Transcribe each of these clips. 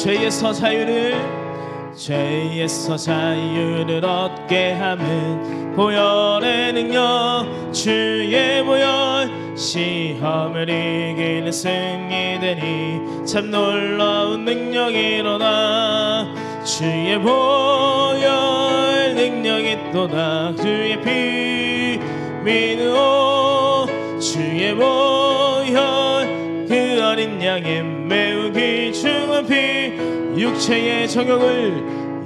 죄에서 자유를 얻게 함은 보혈의 능력 주의 보혈 시험을 이기는 승리되니 참 놀라운 능력이로다 주의 보혈 능력이 또다 주의 피 믿으오 주의 보혈 그 어린 양의 매우 귀중한 피 육체의 정욕을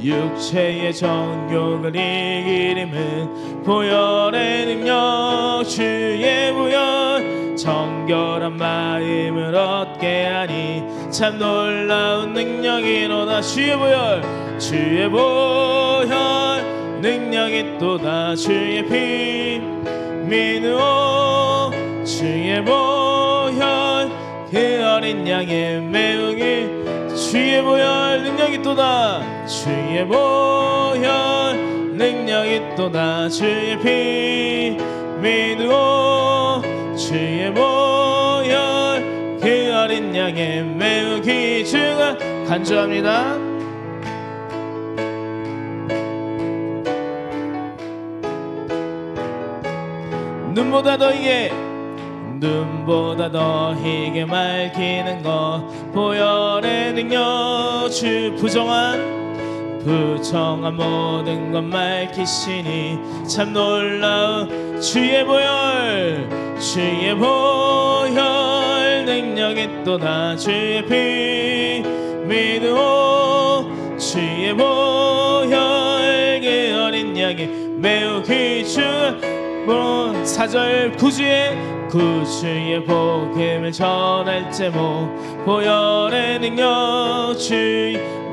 이기림은 보혈의 능력 주의 보혈 정결한 마음을 얻게 하니 참 놀라운 능력이로다 주의 보혈 능력이 또다 주의 피 믿으오 주의 보혈 그 어린 양의 매우 주의 보혈 능력이 또다 주의 보혈 능력이 또다 주의 피 믿으오 주의 보혈 그 어린 양의 매우 귀중한 간주합니다. 눈보다 더히게 맑히는 것 보혈의 능력 주 부정한 모든 것 맑히시니 참 놀라운 주의 보혈 능력이 또다 주의 피 믿으오 주의 보혈 그 어린 양이 매우 귀중한 4절 구주의 복음을 전할 제목 보혈의 능력 주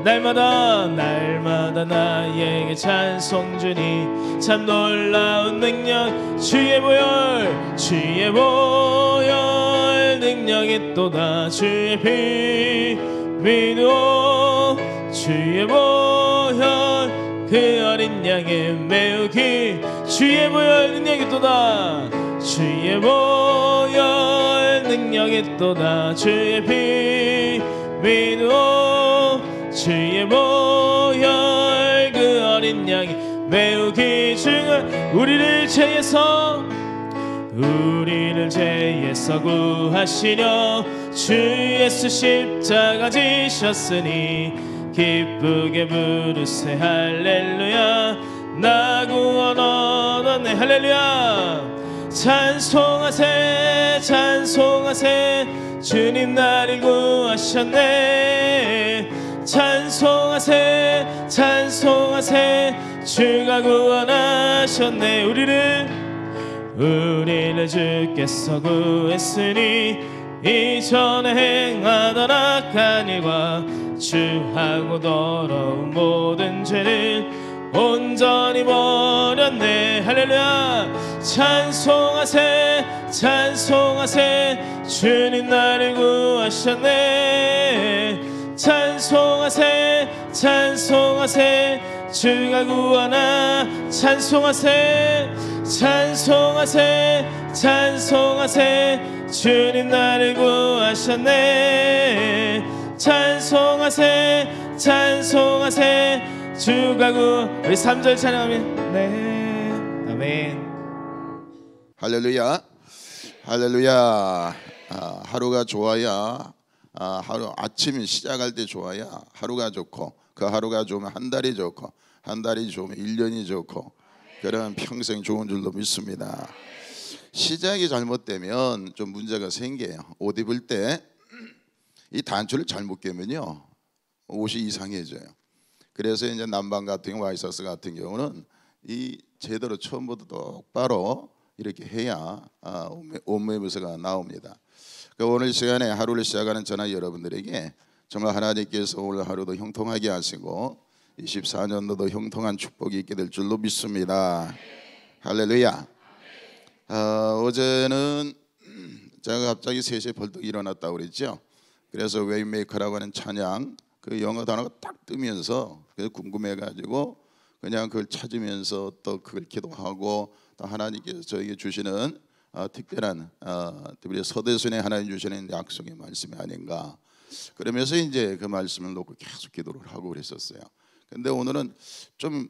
날마다 나에게 찬송 주니 참 놀라운 능력 주의 보혈 능력이 또다 주의 피 믿으오 주의 보혈 그 어린 양의 매우 주의 보혈 능력이 또다 주의 보혈 능력이 또다 주의 피 믿으오 주의 보혈 그 어린 양이 매우 귀중한 우리를 죄에서 구하시려 주 예수 십자가 지셨으니 기쁘게 부르세 할렐루야 나 구원 얻었네 할렐루야 찬송하세 주님 나를 구하셨네 찬송하세 주가 구원하셨네 우리를 주께서 구했으니 이전에 행하던 악한 일과 주하고 더러운 모든 죄를 온전히 버렸네 할렐루야 찬송하세 주님 나를 구하셨네 찬송하세 주가 구하나 찬송하세 주님 나를 구하셨네 찬송하세 주가 우리 3절 찬양하면 네 아멘 할렐루야 하루가 좋아야 하루 아침 시작할 때 좋아야 하루가 좋고 그 하루가 좋으면 한 달이 좋고 한 달이 좋으면 1년이 좋고 그러면 평생 좋은 줄로 믿습니다. 시작이 잘못되면 좀 문제가 생겨요. 옷 입을 때 이 단추를 잘못 깨면요 옷이 이상해져요. 그래서 이제 난방 같은 경우 와이셔츠 같은 경우는 이 제대로 처음부터 똑바로 이렇게 해야 옷매무새가 나옵니다. 오늘 시간에 하루를 시작하는 저나 여러분들에게 정말 하나님께서 오늘 하루도 형통하게 하시고 24년도도 형통한 축복이 있게 될 줄로 믿습니다. 할렐루야. 어제는 제가 갑자기 3시에 벌떡 일어났다고 그랬죠. 그래서 웨이메이커라고 하는 찬양 그 영어 단어가 딱 뜨면서 궁금해가지고 그냥 그걸 찾으면서 또 그걸 기도하고 또 하나님께서 저에게 주시는 특별한 특별히 서대순에 하나님 주시는 약속의 말씀이 아닌가. 그러면서 이제 그 말씀을 놓고 계속 기도를 하고 그랬었어요. 근데 오늘은 좀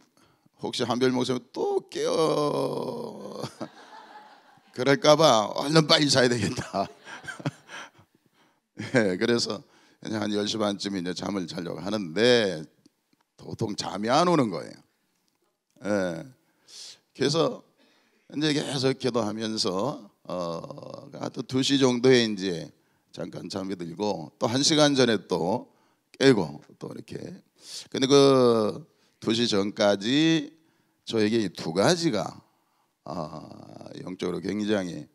혹시 한별 목사님 또 깨어 그럴까봐 얼른 빨리 자야 되겠다. 예, 그래서 한 10시 반쯤 이제 잠을 자려고 하는데 도통 잠이 안 오는 거예요. 예, 그래서 이제 계속 기도하면서 또 2시 정도에 이제 잠깐 잠이 들고 또 1시간 전에 또 깨고 또 이렇게. 근데 그 2시 전까지 저에게 이 2가지가 영적으로 굉장히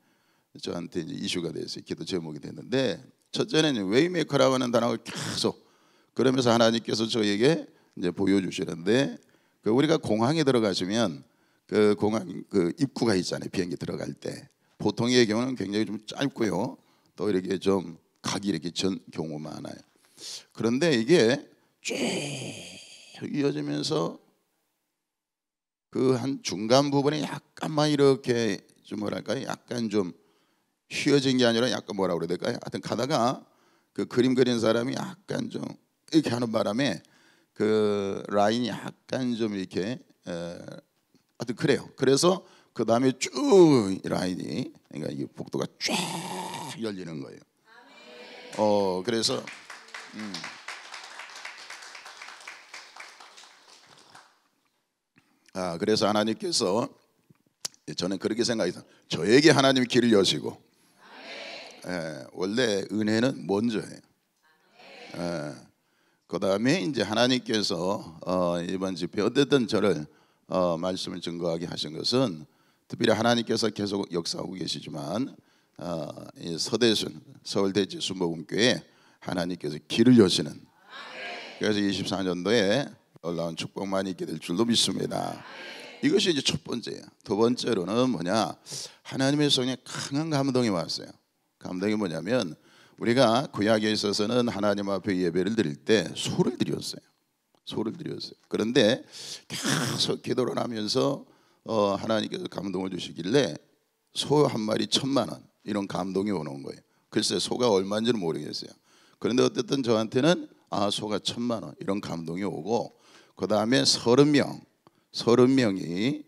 저한테 이제 이슈가 됐어요. 기도 제목이 됐는데, 첫째는 웨이메이커라고 하는 단어를 계속 그러면서 하나님께서 저에게 이제 보여주시는데, 그 우리가 공항에 들어가시면 그 공항 그 입구가 있잖아요. 비행기 들어갈 때 보통의 경우는 굉장히 좀 짧고요. 또 이렇게 좀 각이 이렇게 전 경우 많아요. 그런데 이게 쭉 이어지면서 그 한 중간 부분에 약간만 이렇게 좀 뭐랄까요? 약간 좀 휘어진 게 아니라 약간 뭐라 그래야 될까요? 하여튼 가다가 그 그림 그린 사람이 약간 좀 이렇게 하는 바람에 그 라인이 약간 좀 이렇게 하여튼 그래요. 그래서 그 다음에 쭉 라인이, 그러니까 이 복도가 쫙 열리는 거예요. 그래서 그래서 하나님께서, 저는 그렇게 생각해서 저에게 하나님이 길을 여시고, 원래 은혜는 먼저예요. 그 다음에 이제 하나님께서 이번 집회 어쨌든 저를 말씀을 증거하게 하신 것은, 특별히 하나님께서 계속 역사하고 계시지만 이 서대순 서울대지 순복음교회 하나님께서 길을 여시는, 그래서 24년도에 놀라운 축복만이 있게 될 줄로 믿습니다. 이것이 이제 첫 번째예요. 두 번째로는 뭐냐, 하나님의 손에 강한 감동이 왔어요. 감동이 뭐냐면, 우리가 구약에 있어서는 하나님 앞에 예배를 드릴 때 소를 드렸어요. 그런데 계속 기도를 하면서 하나님께서 감동을 주시길래 소 한 마리 1,000,000원 이런 감동이 오는 거예요. 글쎄 소가 얼마인지는 모르겠어요. 그런데 어쨌든 저한테는 소가 1,000,000원 이런 감동이 오고, 그 다음에 30명이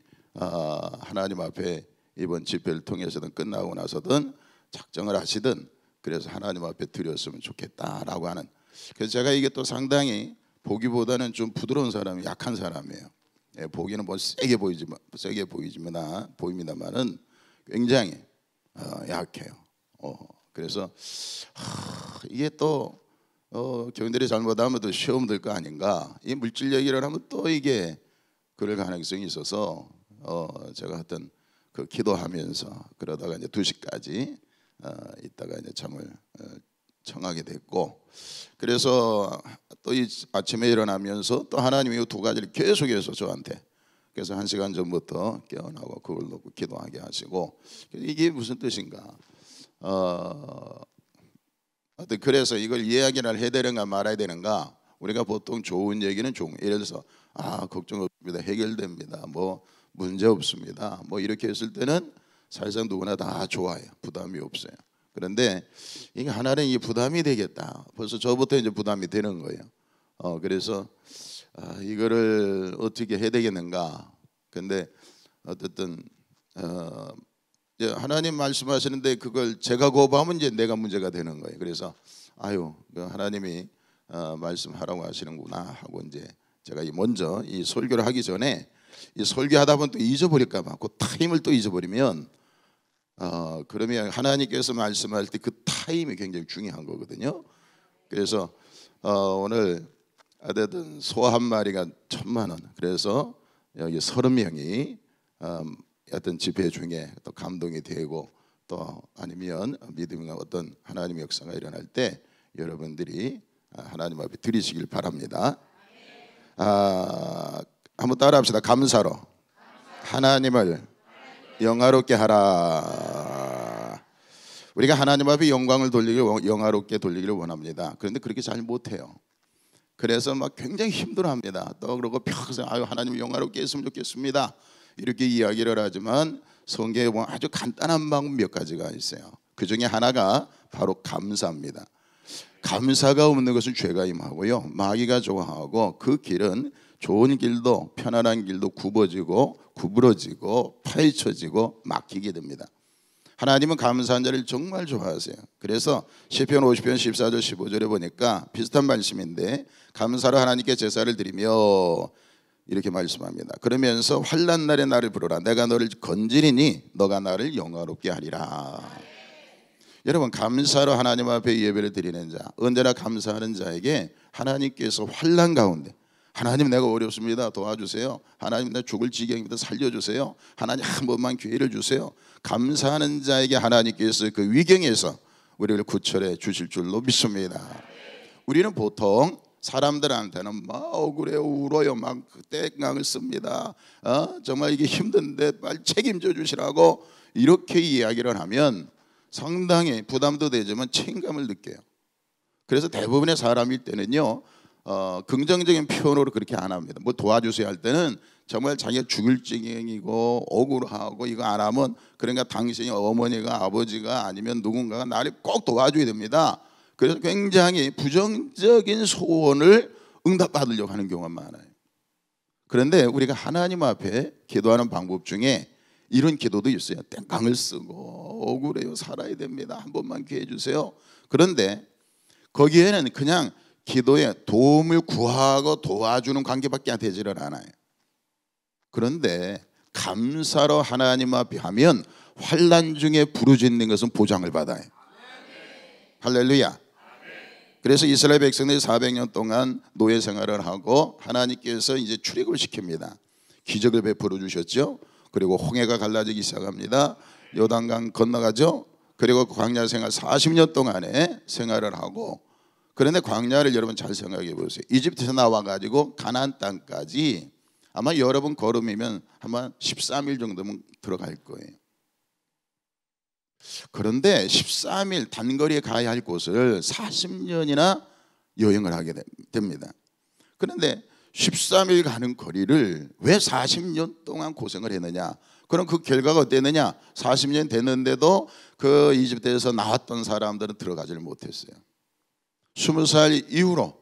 하나님 앞에 이번 집회를 통해서든 끝나고 나서든 작정을 하시든 그래서 하나님 앞에 드렸으면 좋겠다라고 하는. 그래서 제가 이게 또 상당히 보기보다는 좀 부드러운 사람이, 약한 사람이에요. 보기는 뭐 세게 보입니다만은 굉장히 약해요. 그래서 이게 또 교인들이 잘못하면 또 시험 들 거 아닌가. 이 물질 얘기를 하면 또 이게 그럴 가능성이 있어서 제가 하여튼 그 기도하면서 그러다가 이제 2시까지 있다가 이제 잠을 청하게 됐고, 그래서 또 이 아침에 일어나면서 또 하나님이 이 2가지를 계속해서 저한테, 그래서 1시간 전부터 깨어나고 그걸 놓고 기도하게 하시고, 이게 무슨 뜻인가? 그래서 이걸 이야기를 해야 되는가 말아야 되는가? 우리가 보통 좋은 얘기는 예를 들어서 걱정 없습니다, 해결됩니다, 뭐 문제 없습니다, 뭐 이렇게 했을 때는 사실상 누구나 다 좋아요. 부담이 없어요. 그런데 이게 하나는 이 부담이 되겠다. 벌써 저부터 이제 부담이 되는 거예요. 그래서 이거를 어떻게 해야 되겠는가. 근데 어쨌든 하나님 말씀하시는데 그걸 제가 거부하면 이제 내가 문제가 되는 거예요. 그래서 하나님이 말씀하라고 하시는구나 하고, 이제 제가 먼저 이 설교를 하기 전에, 이 설교하다 보면 또 잊어버릴까 봐, 그 타임을 또 잊어버리면 그러면 하나님께서 말씀할 때 그 타임이 굉장히 중요한 거거든요. 그래서 오늘 어쨌든 소 한 마리가 1,000,000원, 그래서 여기 30명이 어떤 집회 중에 또 감동이 되고, 또 아니면 믿음과 어떤 하나님의 역사가 일어날 때 여러분들이 하나님 앞에 드리시길 바랍니다. 한번 따라합시다. 감사로 하나님을 영화롭게 하라. 우리가 하나님 앞에 영광을 돌리기를, 영화롭게 돌리기를 원합니다. 그런데 그렇게 잘 못해요. 그래서 막 굉장히 힘들어합니다. 또 그러고 평생 하나님 영화롭게 했으면 좋겠습니다 이렇게 이야기를 하지만, 성경에 보면 아주 간단한 방법 몇 가지가 있어요. 그 중에 하나가 바로 감사입니다. 감사가 없는 것은 죄가 임하고요, 마귀가 좋아하고, 그 길은 좋은 길도 편안한 길도 굽어지고 구부러지고 파헤쳐지고 막히게 됩니다. 하나님은 감사한 자를 정말 좋아하세요. 그래서 시편 50편 14절 15절에 보니까 비슷한 말씀인데, 감사로 하나님께 제사를 드리며 이렇게 말씀합니다. 그러면서 환난 날에 나를 부르라. 내가 너를 건지리니 너가 나를 영화롭게 하리라. 여러분, 감사로 하나님 앞에 예배를 드리는 자, 언제나 감사하는 자에게 하나님께서 환난 가운데, 하나님 내가 어렵습니다, 도와주세요. 하나님 나 죽을 지경입니다, 살려주세요. 하나님 한 번만 기회를 주세요. 감사하는 자에게 하나님께서 그 위경에서 우리를 구출해 주실 줄로 믿습니다. 우리는 보통 사람들한테는 막 억울해요, 울어요, 막 땡깡을 씁니다. 정말 이게 힘든데 빨리 책임져 주시라고 이렇게 이야기를 하면 상당히 부담도 되지만 책임감을 느껴요. 그래서 대부분의 사람일 때는요, 긍정적인 표현으로 그렇게 안 합니다. 뭐 도와주세요 할 때는 정말 자기가 죽을 지경이고 억울하고, 이거 안 하면 그러니까 당신이 어머니가 아버지가 아니면 누군가가 나를 꼭 도와줘야 됩니다. 그래서 굉장히 부정적인 소원을 응답받으려고 하는 경우가 많아요. 그런데 우리가 하나님 앞에 기도하는 방법 중에 이런 기도도 있어요. 땡깡을 쓰고 억울해요, 살아야 됩니다, 한 번만 기회 주세요. 그런데 거기에는 그냥 기도에 도움을 구하고 도와주는 관계밖에 되지를 않아요. 그런데 감사로 하나님 앞에 하면 환난 중에 부르짖는 것은 보장을 받아요. 할렐루야. 그래서 이스라엘 백성들이 400년 동안 노예 생활을 하고 하나님께서 이제 출애굽을 시킵니다. 기적을 베풀어 주셨죠. 그리고 홍해가 갈라지기 시작합니다. 요단강 건너가죠. 그리고 광야 생활 40년 동안에 생활을 하고, 그런데 광야를 여러분 잘 생각해 보세요. 이집트에서 나와가지고 가나안 땅까지 아마 여러분 걸음이면 아마 13일 정도면 들어갈 거예요. 그런데 13일 단거리에 가야 할 곳을 40년이나 여행을 하게 됩니다. 그런데 13일 가는 거리를 왜 40년 동안 고생을 했느냐? 그럼 그 결과가 어땠느냐? 40년 됐는데도 그 이집트에서 나왔던 사람들은 들어가지를 못했어요. 20살 이후로,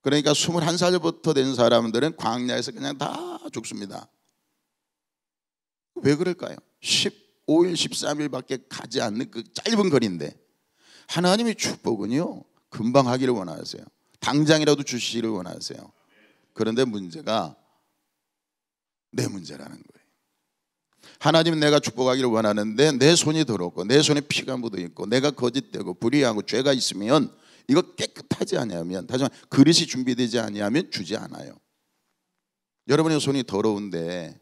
그러니까 21살부터 된 사람들은 광야에서 그냥 다 죽습니다. 왜 그럴까요? 15일 13일밖에 가지 않는 그 짧은 거리인데 하나님의 축복은요 금방 하기를 원하세요. 당장이라도 주시기를 원하세요. 그런데 문제가 내 문제라는 거예요. 하나님은 내가 축복하기를 원하는데 내 손이 더럽고 내 손에 피가 묻어있고 내가 거짓되고 불의하고 죄가 있으면 이거 깨끗하지 않으면, 다시 말해 그릇이 준비되지 않으면 주지 않아요. 여러분의 손이 더러운데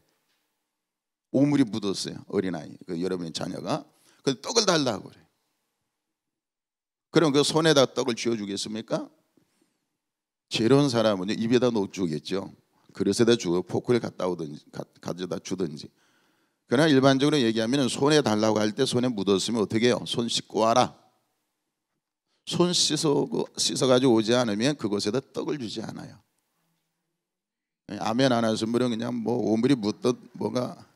오물이 묻었어요. 어린아이, 여러분의 자녀가. 그래서 떡을 달라고 그래요. 그럼 그 손에다 떡을 쥐어주겠습니까? 지혜로운 사람은 입에다 넣어주겠죠. 그릇에다 주고 포크를 가져다 주든지. 그러나 일반적으로 얘기하면 손에 달라고 할 때 손에 묻었으면 어떻게 해요? 손 씻고 와라. 손 씻어가지고 오지 않으면 그곳에다 떡을 주지 않아요. 아멘 안 하신 분은 그냥 뭐 오물이 묻듯 뭐가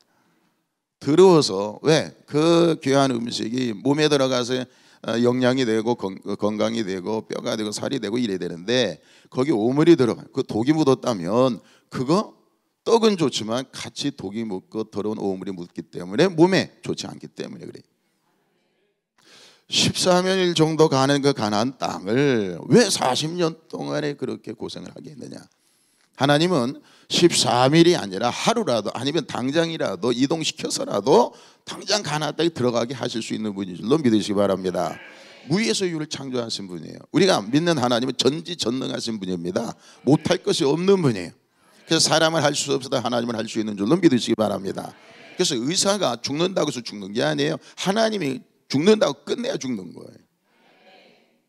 더러워서, 왜? 그 귀한 음식이 몸에 들어가서 영양이 되고 건강이 되고 뼈가 되고 살이 되고 이래야 되는데 거기 오물이 들어가요. 그 독이 묻었다면 그거 떡은 좋지만 같이 독이 묻고 더러운 오물이 묻기 때문에 몸에 좋지 않기 때문에 그래요. 13일 정도 가는 그 가나안 땅을 왜 40년 동안에 그렇게 고생을 하게 했느냐? 하나님은 13일이 아니라 하루라도 아니면 당장이라도 이동시켜서라도 당장 가나안 땅에 들어가게 하실 수 있는 분인 줄로 믿으시기 바랍니다. 무에서 유를 창조하신 분이에요. 우리가 믿는 하나님은 전지전능하신 분입니다. 못할 것이 없는 분이에요. 그래서 사람을 할 수 없어도 하나님을 할 수 있는 줄로 믿으시기 바랍니다. 그래서 의사가 죽는다고 해서 죽는 게 아니에요. 하나님이 죽는다고 끝내야 죽는 거예요.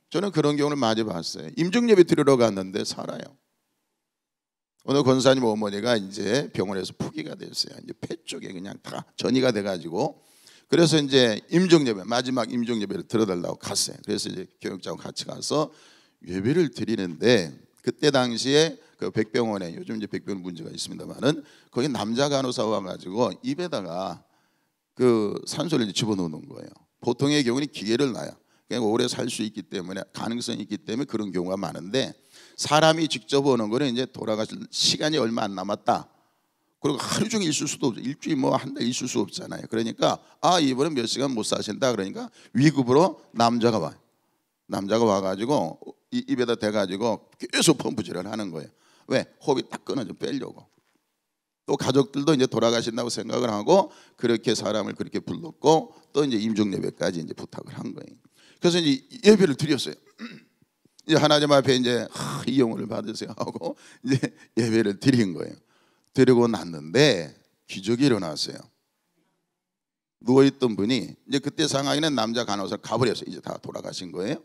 저는 그런 경우를 많이 봤어요. 임종예배 드리러 갔는데 살아요. 오늘 권사님 어머니가 이제 병원에서 포기가 됐어요. 이제 폐 쪽에 그냥 다 전이가 돼가지고, 그래서 이제 임종예배, 마지막 임종예배를 들어달라고 갔어요. 그래서 이제 교육자하고 같이 가서 예배를 드리는데, 그때 당시에 그 백병원에, 요즘 이제 백병원 문제가 있습니다만은 거기 남자 간호사 와가지고 입에다가 그 산소를 집어넣는 거예요. 보통의 경우는 기계를 놔요. 그러니까 오래 살 수 있기 때문에 가능성이 있기 때문에 그런 경우가 많은데 사람이 직접 오는 거는 이제 돌아가실 시간이 얼마 안 남았다. 그리고 하루 종일 있을 수도 없죠. 일주일 뭐 한 달 있을 수 없잖아요. 그러니까 이번에 몇 시간 못 사신다. 그러니까 위급으로 남자가 와요. 남자가 와가지고 입에다 대가지고 계속 펌프질을 하는 거예요. 왜? 호흡이 딱 끊어져 빼려고. 또 가족들도 이제 돌아가신다고 생각을 하고 그렇게 사람을 그렇게 불렀고 또 이제 임종 예배까지 이제 부탁을 한 거예요. 그래서 이제 예배를 드렸어요. 이제 하나님 앞에 이제 이 영혼을 받으세요 하고 이제 예배를 드린 거예요. 드리고 났는데 기적이 일어났어요. 누워있던 분이 이제 그때 상황에는 남자 간호사 가버렸어요. 이제 다 돌아가신 거예요.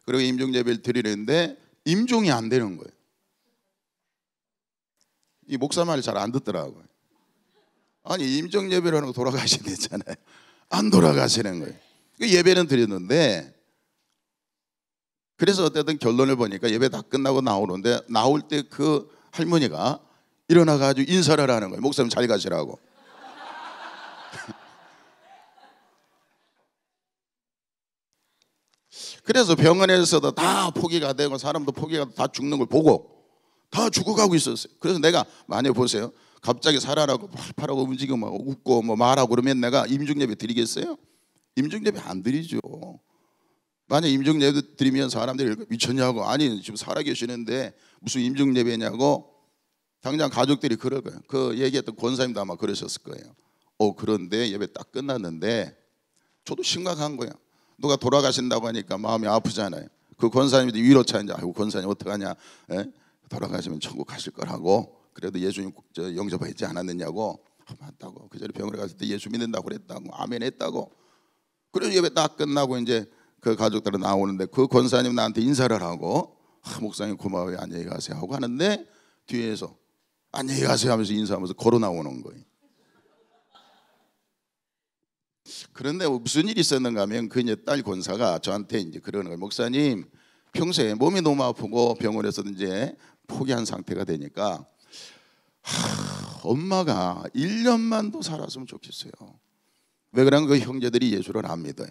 그리고 임종 예배를 드리는데 임종이 안 되는 거예요. 이 목사 말을 잘 안 듣더라고요. 아니 임종 예배를 하고 돌아가시겠잖아요. 안 돌아가시는 거예요. 예배는 드렸는데 그래서 어쨌든 결론을 보니까 예배 다 끝나고 나오는데 나올 때 그 할머니가 일어나가지고 인사를 하는 거예요. 목사님 잘 가시라고. 그래서 병원에서도 다 포기가 되고 사람도 포기가 다 죽는 걸 보고 다 죽어가고 있었어요. 그래서 내가 많이 보세요. 갑자기 살아나고 팔팔하고 움직이고 막 웃고 뭐 말하고 그러면 내가 임종예배 드리겠어요? 임종예배 안 드리죠. 만약 임종예배 드리면 사람들이 미쳤냐고, 아니 지금 살아계시는데 무슨 임종예배냐고 당장 가족들이 그럴 거예요. 그 얘기했던 권사님도 아마 그러셨을 거예요. 그런데 예배 딱 끝났는데 저도 심각한 거예요. 누가 돌아가신다고 하니까 마음이 아프잖아요. 그 권사님도 위로차 이제 아이고 권사님 어떡하냐, 돌아가시면 천국 가실 거라고. 그래도 예수님 영접하지 않았느냐고. 맞다고. 그 전에 병원에 갔을 때 예수 믿는다고 그랬다고 아멘 했다고. 그래서 예배 딱 끝나고 이제 그 가족들은 나오는데 그 권사님 나한테 인사를 하고 목사님 고마워요 안녕히 가세요 하고 하는데 뒤에서 안녕히 가세요 하면서 인사하면서 걸어 나오는 거예요. 그런데 무슨 일이 있었는가 하면 그 이제 딸 권사가 저한테 이제 그러는 거예요. 목사님 평소에 몸이 너무 아프고 병원에서 이제 포기한 상태가 되니까 엄마가 1년만 더 살았으면 좋겠어요. 왜 그러면 그 형제들이 예수를 안 믿어요.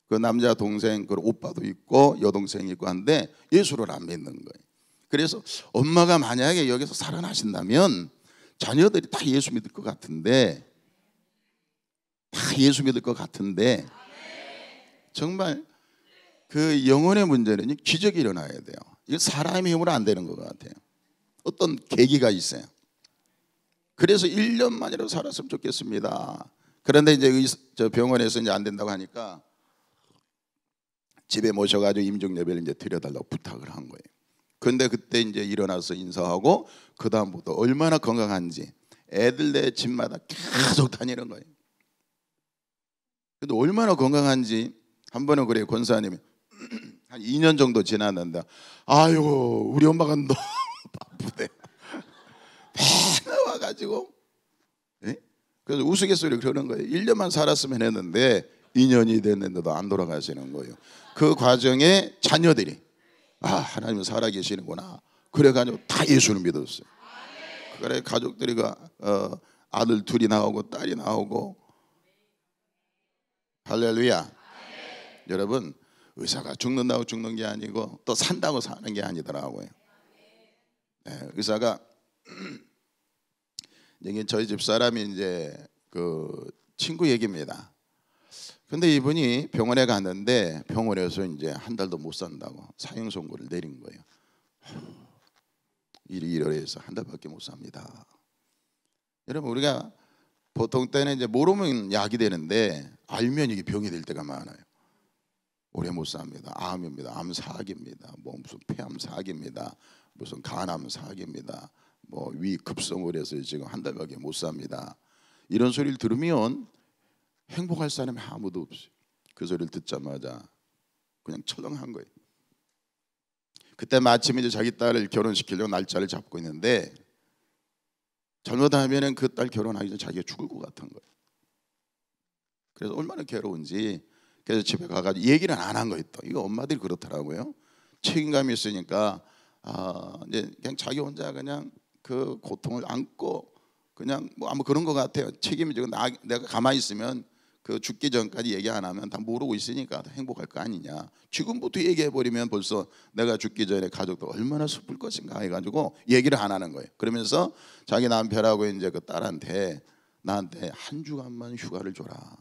그 남자 동생 그 오빠도 있고 여동생이 있고 한데 예수를 안 믿는 거예요. 그래서 엄마가 만약에 여기서 살아나신다면 자녀들이 다 예수 믿을 것 같은데 정말 그 영혼의 문제는 기적이 일어나야 돼요. 이거 사람의 힘으로 안 되는 것 같아요. 어떤 계기가 있어요. 그래서 1년만이라도 살았으면 좋겠습니다. 그런데 이제 저 병원에서 이제 안 된다고 하니까 집에 모셔가지고 임종 예배를 이제 드려달라고 부탁을 한 거예요. 근데 그때 이제 일어나서 인사하고 그 다음부터 얼마나 건강한지 애들네 집마다 계속 다니는 거예요. 근데 얼마나 건강한지 한 번은 그래요. 권사님이 한 2년 정도 지났는데 아이고 우리 엄마가 너무 바쁘대. 맨날 와가지고 그래서 우스갯소리 그러는 거예요. 1년만 살았으면 했는데 2년이 됐는데도 안 돌아가시는 거예요. 그 과정에 자녀들이 하나님은 살아계시는구나 그래가지고 다 예수를 믿었어요. 그래 가족들이 아들 둘이 나오고 딸이 나오고 할렐루야. 여러분 의사가 죽는다고 죽는 게 아니고 또 산다고 사는 게 아니더라고요. 의사가 이게 저희 집 사람이 이제 그 친구 얘기입니다. 근데 이분이 병원에 갔는데 병원에서 이제 한 달도 못 산다고 사형 선고를 내린 거예요. 이러해서 한 달밖에 못 삽니다. 여러분 우리가 보통 때는 이제 모르면 약이 되는데 알면 이게 병이 될 때가 많아요. 오래 못 삽니다. 암입니다. 암사기입니다. 뭐 무슨 폐암사기입니다. 무슨 간암사기입니다. 뭐 위 급성을 해서 지금 한 달밖에 못 삽니다. 이런 소리를 들으면 행복할 사람이 아무도 없어요. 그 소리를 듣자마자 그냥 철렁한 거예요. 그때 마침 이제 자기 딸을 결혼시키려고 날짜를 잡고 있는데 잘못하면은 그 딸 결혼하기 전에 자기가 죽을 것 같은 거예요. 그래서 얼마나 괴로운지 그래서 집에 가가지고 얘기를 안 한 거예요. 또 이거 엄마들이 그렇더라고요. 책임감이 있으니까 이제 그냥 자기 혼자 그냥 그 고통을 안고 그냥 뭐 아무 그런 것 같아요. 책임이 지고 내가 가만히 있으면 그 죽기 전까지 얘기 안 하면 다 모르고 있으니까 행복할 거 아니냐. 지금부터 얘기해 버리면 벌써 내가 죽기 전에 가족도 얼마나 슬플 것인가 해가지고 얘기를 안 하는 거예요. 그러면서 자기 남편하고 이제 그 딸한테 나한테 한 주간만 휴가를 줘라.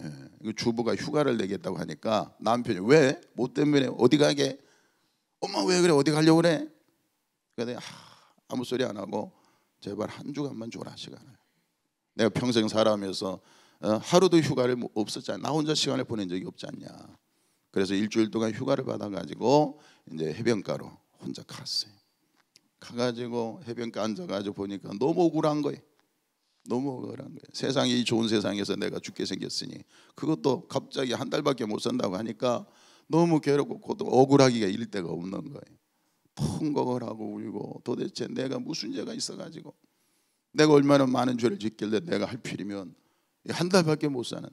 예, 주부가 휴가를 내겠다고 하니까 남편이 왜? 뭐 때문에? 어디 가게? 엄마 왜 그래? 어디 가려고 그래? 그래서 아무 소리 안 하고 제발 한 주간만 줘라 시간을. 내가 평생 살아가면서 하루도 휴가를 없었잖아. 나 혼자 시간을 보낸 적이 없지 않냐. 그래서 일주일 동안 휴가를 받아가지고 이제 해변가로 혼자 갔어요. 가가지고 해변가 앉아가지고 보니까 너무 억울한 거예요. 너무 억울한 거예요. 세상이 이 좋은 세상에서 내가 죽게 생겼으니 그것도 갑자기 한 달밖에 못 산다고 하니까 너무 괴롭고 억울하기가 이를 데가 없는 거예요. 통곡을 하고 울고 도대체 내가 무슨 죄가 있어가지고 내가 얼마나 많은 죄를 짓길래 내가 할 필이면 한 달밖에 못 사는.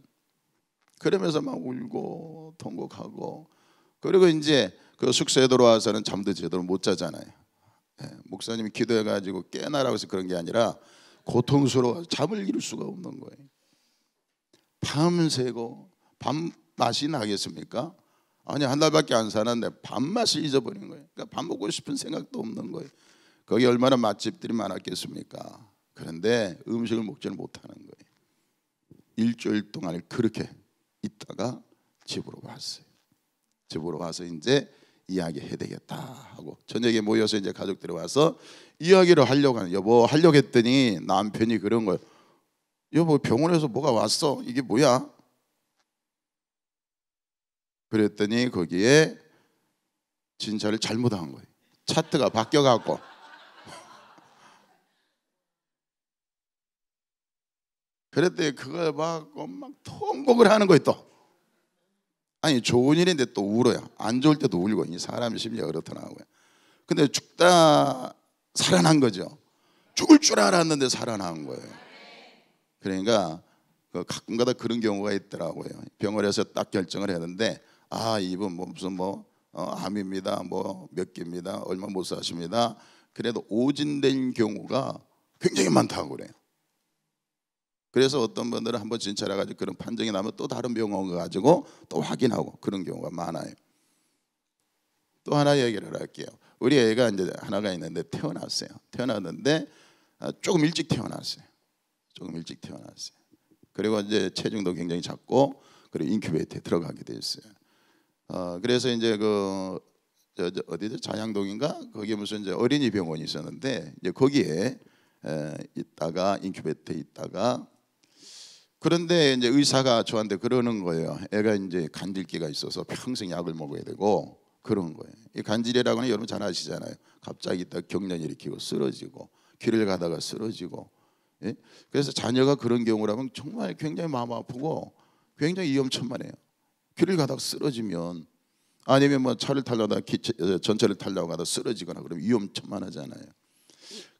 그러면서 막 울고 통곡하고 그리고 이제 그 숙소에 들어와서는 잠도 제대로 못 자잖아요. 목사님이 기도해가지고 깨나라고 해서 그런 게 아니라 고통스러워 잠을 이룰 수가 없는 거예요. 밤새고 밥맛이 나겠습니까? 아니 한 달밖에 안 사는데 밥맛을 잊어버린 거예요. 그러니까 밥 먹고 싶은 생각도 없는 거예요. 거기 얼마나 맛집들이 많았겠습니까? 그런데 음식을 먹지는 못하는 거예요. 일주일 동안 그렇게 있다가 집으로 왔어요. 집으로 와서 이제 이야기해야 되겠다 하고 저녁에 모여서 이제 가족들이 와서 이야기를 하려고 하는. 여보 하려고 했더니 남편이 그런 거예요. 여보 병원에서 뭐가 왔어? 이게 뭐야? 그랬더니 거기에 진찰을 잘못한 거예요. 차트가 바뀌어갖고 그랬더니 그걸 막 통곡을 하는 거예요. 또 아니 좋은 일인데 또 울어요. 안 좋을 때도 울고. 이 사람 심리가 그렇더라고요. 근데 죽다 살아난 거죠. 죽을 줄 알았는데 살아난 거예요. 그러니까 가끔가다 그런 경우가 있더라고요. 병원에서 딱 결정을 했는데 이분 무슨 암입니다. 몇 개입니다. 얼마 못 사십니다. 그래도 오진된 경우가 굉장히 많다고 그래요. 그래서 어떤 분들은 한번 진찰해가지고 그런 판정이 나면 또 다른 병원 가가지고 또 확인하고 그런 경우가 많아요. 또 하나 얘기를 할게요. 우리 애가 이제 하나가 있는데 태어났어요. 태어났는데 조금 일찍 태어났어요. 조금 일찍 태어났어요. 그리고 이제 체중도 굉장히 작고 그리고 인큐베이터에 들어가게 됐어요. 그래서 이제 어디죠? 자양동인가? 거기에 무슨 이제 어린이 병원이 있었는데 이제 거기에 있다가 인큐베이터에 있다가 그런데 이제 의사가 저한테 그러는 거예요. 애가 이제 간질기가 있어서 평생 약을 먹어야 되고 그런 거예요. 이 간질이라고는 여러분 잘 아시잖아요. 갑자기 딱 경련 일으키고 쓰러지고 길을 가다가 쓰러지고. 예? 그래서 자녀가 그런 경우라면 정말 굉장히 마음 아프고 굉장히 위험천만해요. 길을 가다가 쓰러지면 아니면 차를 타려다가 전철을 타려고 가다 쓰러지거나 그러면 위험천만하잖아요.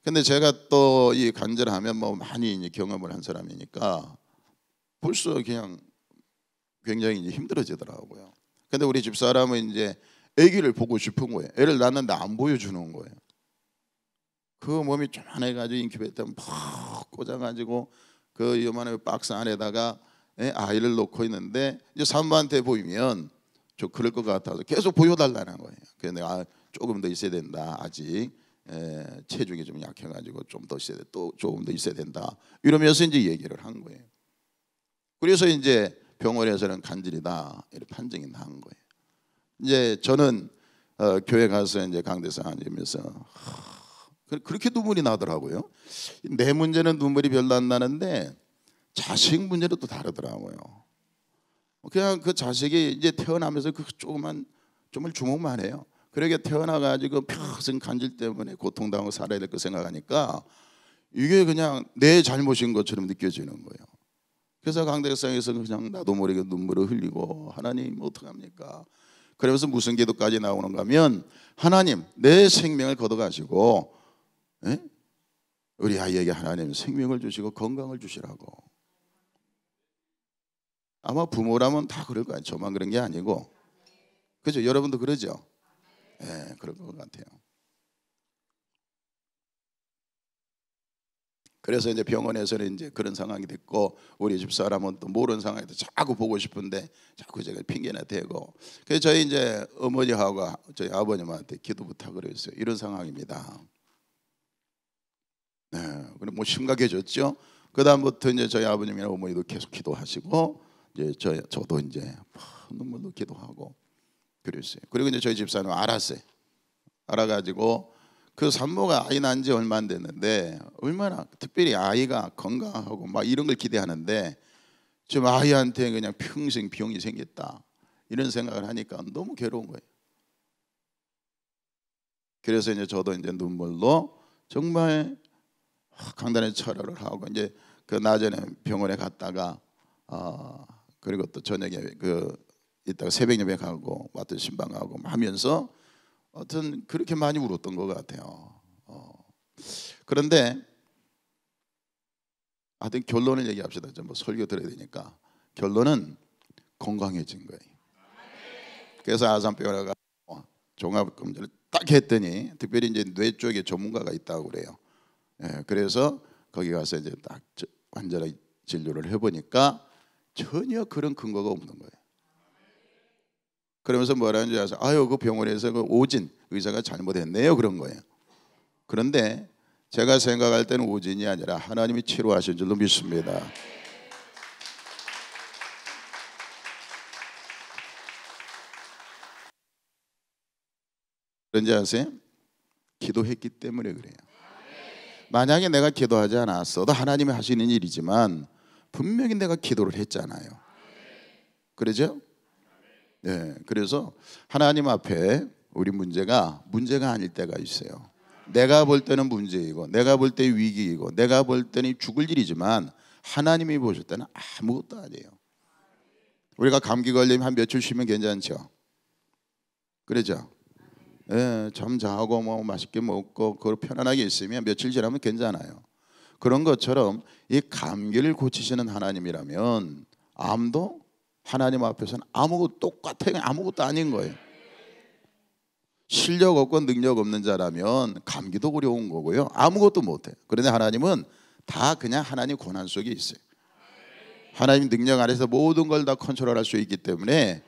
근데 제가 또 이 간절을 하면 많이 이제 경험을 한 사람이니까 벌써 그냥 굉장히 이제 힘들어지더라고요. 근데 우리 집사람은 이제 아기를 보고 싶은 거예요. 애를 낳았는데 안 보여주는 거예요. 그 몸이 조만해가지고 인큐베이터에 팍 꽂아가지고 그 요만한 박스 안에다가 아이를 놓고 있는데 이제 산모한테 보이면 저 그럴 것 같아서 계속 보여달라는 거예요. 그래서 내가 조금 더 있어야 된다. 아직 체중이 좀 약해가지고 좀 더 있어야 돼. 또 조금 더 있어야 된다. 이러면서 이제 얘기를 한 거예요. 그래서 이제 병원에서는 간질이다 이렇게 판정이 난 거예요. 이제 저는 교회 가서 이제 강대상 앉으면서 그렇게 눈물이 나더라고요. 내 문제는 눈물이 별로 안 나는데 자식 문제는 또 다르더라고요. 그냥 그 자식이 이제 태어나면서 그 조그만 정말 주먹만 해요. 그러게 태어나가지고 평생 간질 때문에 고통당하고 살아야 될 거 생각하니까 이게 그냥 내 잘못인 것처럼 느껴지는 거예요. 그래서 강대상에서 그냥 나도 모르게 눈물을 흘리고 하나님 어떡합니까? 그러면서 무슨 기도까지 나오는가 하면 하나님 내 생명을 걷어가시고 우리 아이에게 하나님 생명을 주시고 건강을 주시라고. 아마 부모라면 다 그럴 거예요. 저만 그런 게 아니고. 그죠? 여러분도 그러죠? 그럴 것 같아요. 그래서 이제 병원에서는 이제 그런 상황이 됐고, 우리 집 사람은 또 모르는 상황에서 자꾸 보고 싶은데 자꾸 제가 핑계나 대고, 그래서 저희 이제 어머니하고 저희 아버님한테 기도 부탁을 했어요. 이런 상황입니다. 네, 그럼 뭐 심각해졌죠. 그 다음부터 이제 저희 아버님이나 어머니도 계속 기도하시고, 이제 저도 이제 눈물로 기도하고 그랬어요. 그리고 이제 저희 집사람은 알았어요. 알아가지고 그 산모가 아이 난 지 얼마 안 됐는데, 얼마나 특별히 아이가 건강하고 막 이런 걸 기대하는데 지금 아이한테 그냥 평생 병이 생겼다, 이런 생각을 하니까 너무 괴로운 거예요. 그래서 이제 저도 이제 눈물로 정말 강단의 철학을 하고, 이제 그 낮에는 병원에 갔다가 그리고 또 저녁에 이따가 새벽 예배 가고 왔던 신방 가고 하면서 어떤 그렇게 많이 울었던 것 같아요. 그런데 하여튼 결론을 얘기합시다. 뭐 설교 들어야 되니까. 결론은 건강해진 거예요. 그래서 아산병원에 가서 종합검진을 딱 했더니, 특별히 이제 뇌 쪽에 전문가가 있다고 그래요. 예, 그래서 거기 가서 이제 딱 환자를 진료를 해보니까 전혀 그런 근거가 없는 거예요. 그러면서 뭐라는지 아세요? 아유, 그 병원에서 그 오진 의사가 잘못했네요, 그런 거예요. 그런데 제가 생각할 때는 오진이 아니라 하나님이 치료하신 줄로 믿습니다. 그런지 아세요? 기도했기 때문에 그래요. 만약에 내가 기도하지 않았어도 하나님이 하시는 일이지만 분명히 내가 기도를 했잖아요. 그러죠? 네, 그래서 하나님 앞에 우리 문제가 아닐 때가 있어요. 내가 볼 때는 문제이고, 내가 볼 때 위기이고, 내가 볼 때는 죽을 일이지만 하나님이 보실 때는 아무것도 아니에요. 우리가 감기 걸리면 한 며칠 쉬면 괜찮죠? 그러죠? 예, 잠자고 뭐 맛있게 먹고 그걸 편안하게 있으면 며칠 지나면 괜찮아요. 그런 것처럼 이 감기를 고치시는 하나님이라면 암도 하나님 앞에서는 똑같아요. 아무것도 아닌 거예요. 실력 없고 능력 없는 자라면 감기도 어려운 거고요, 아무것도 못해요. 그런데 하나님은 다 그냥 하나님 권한 속에 있어요. 하나님 능력 안에서 모든 걸 다 컨트롤할 수 있기 때문에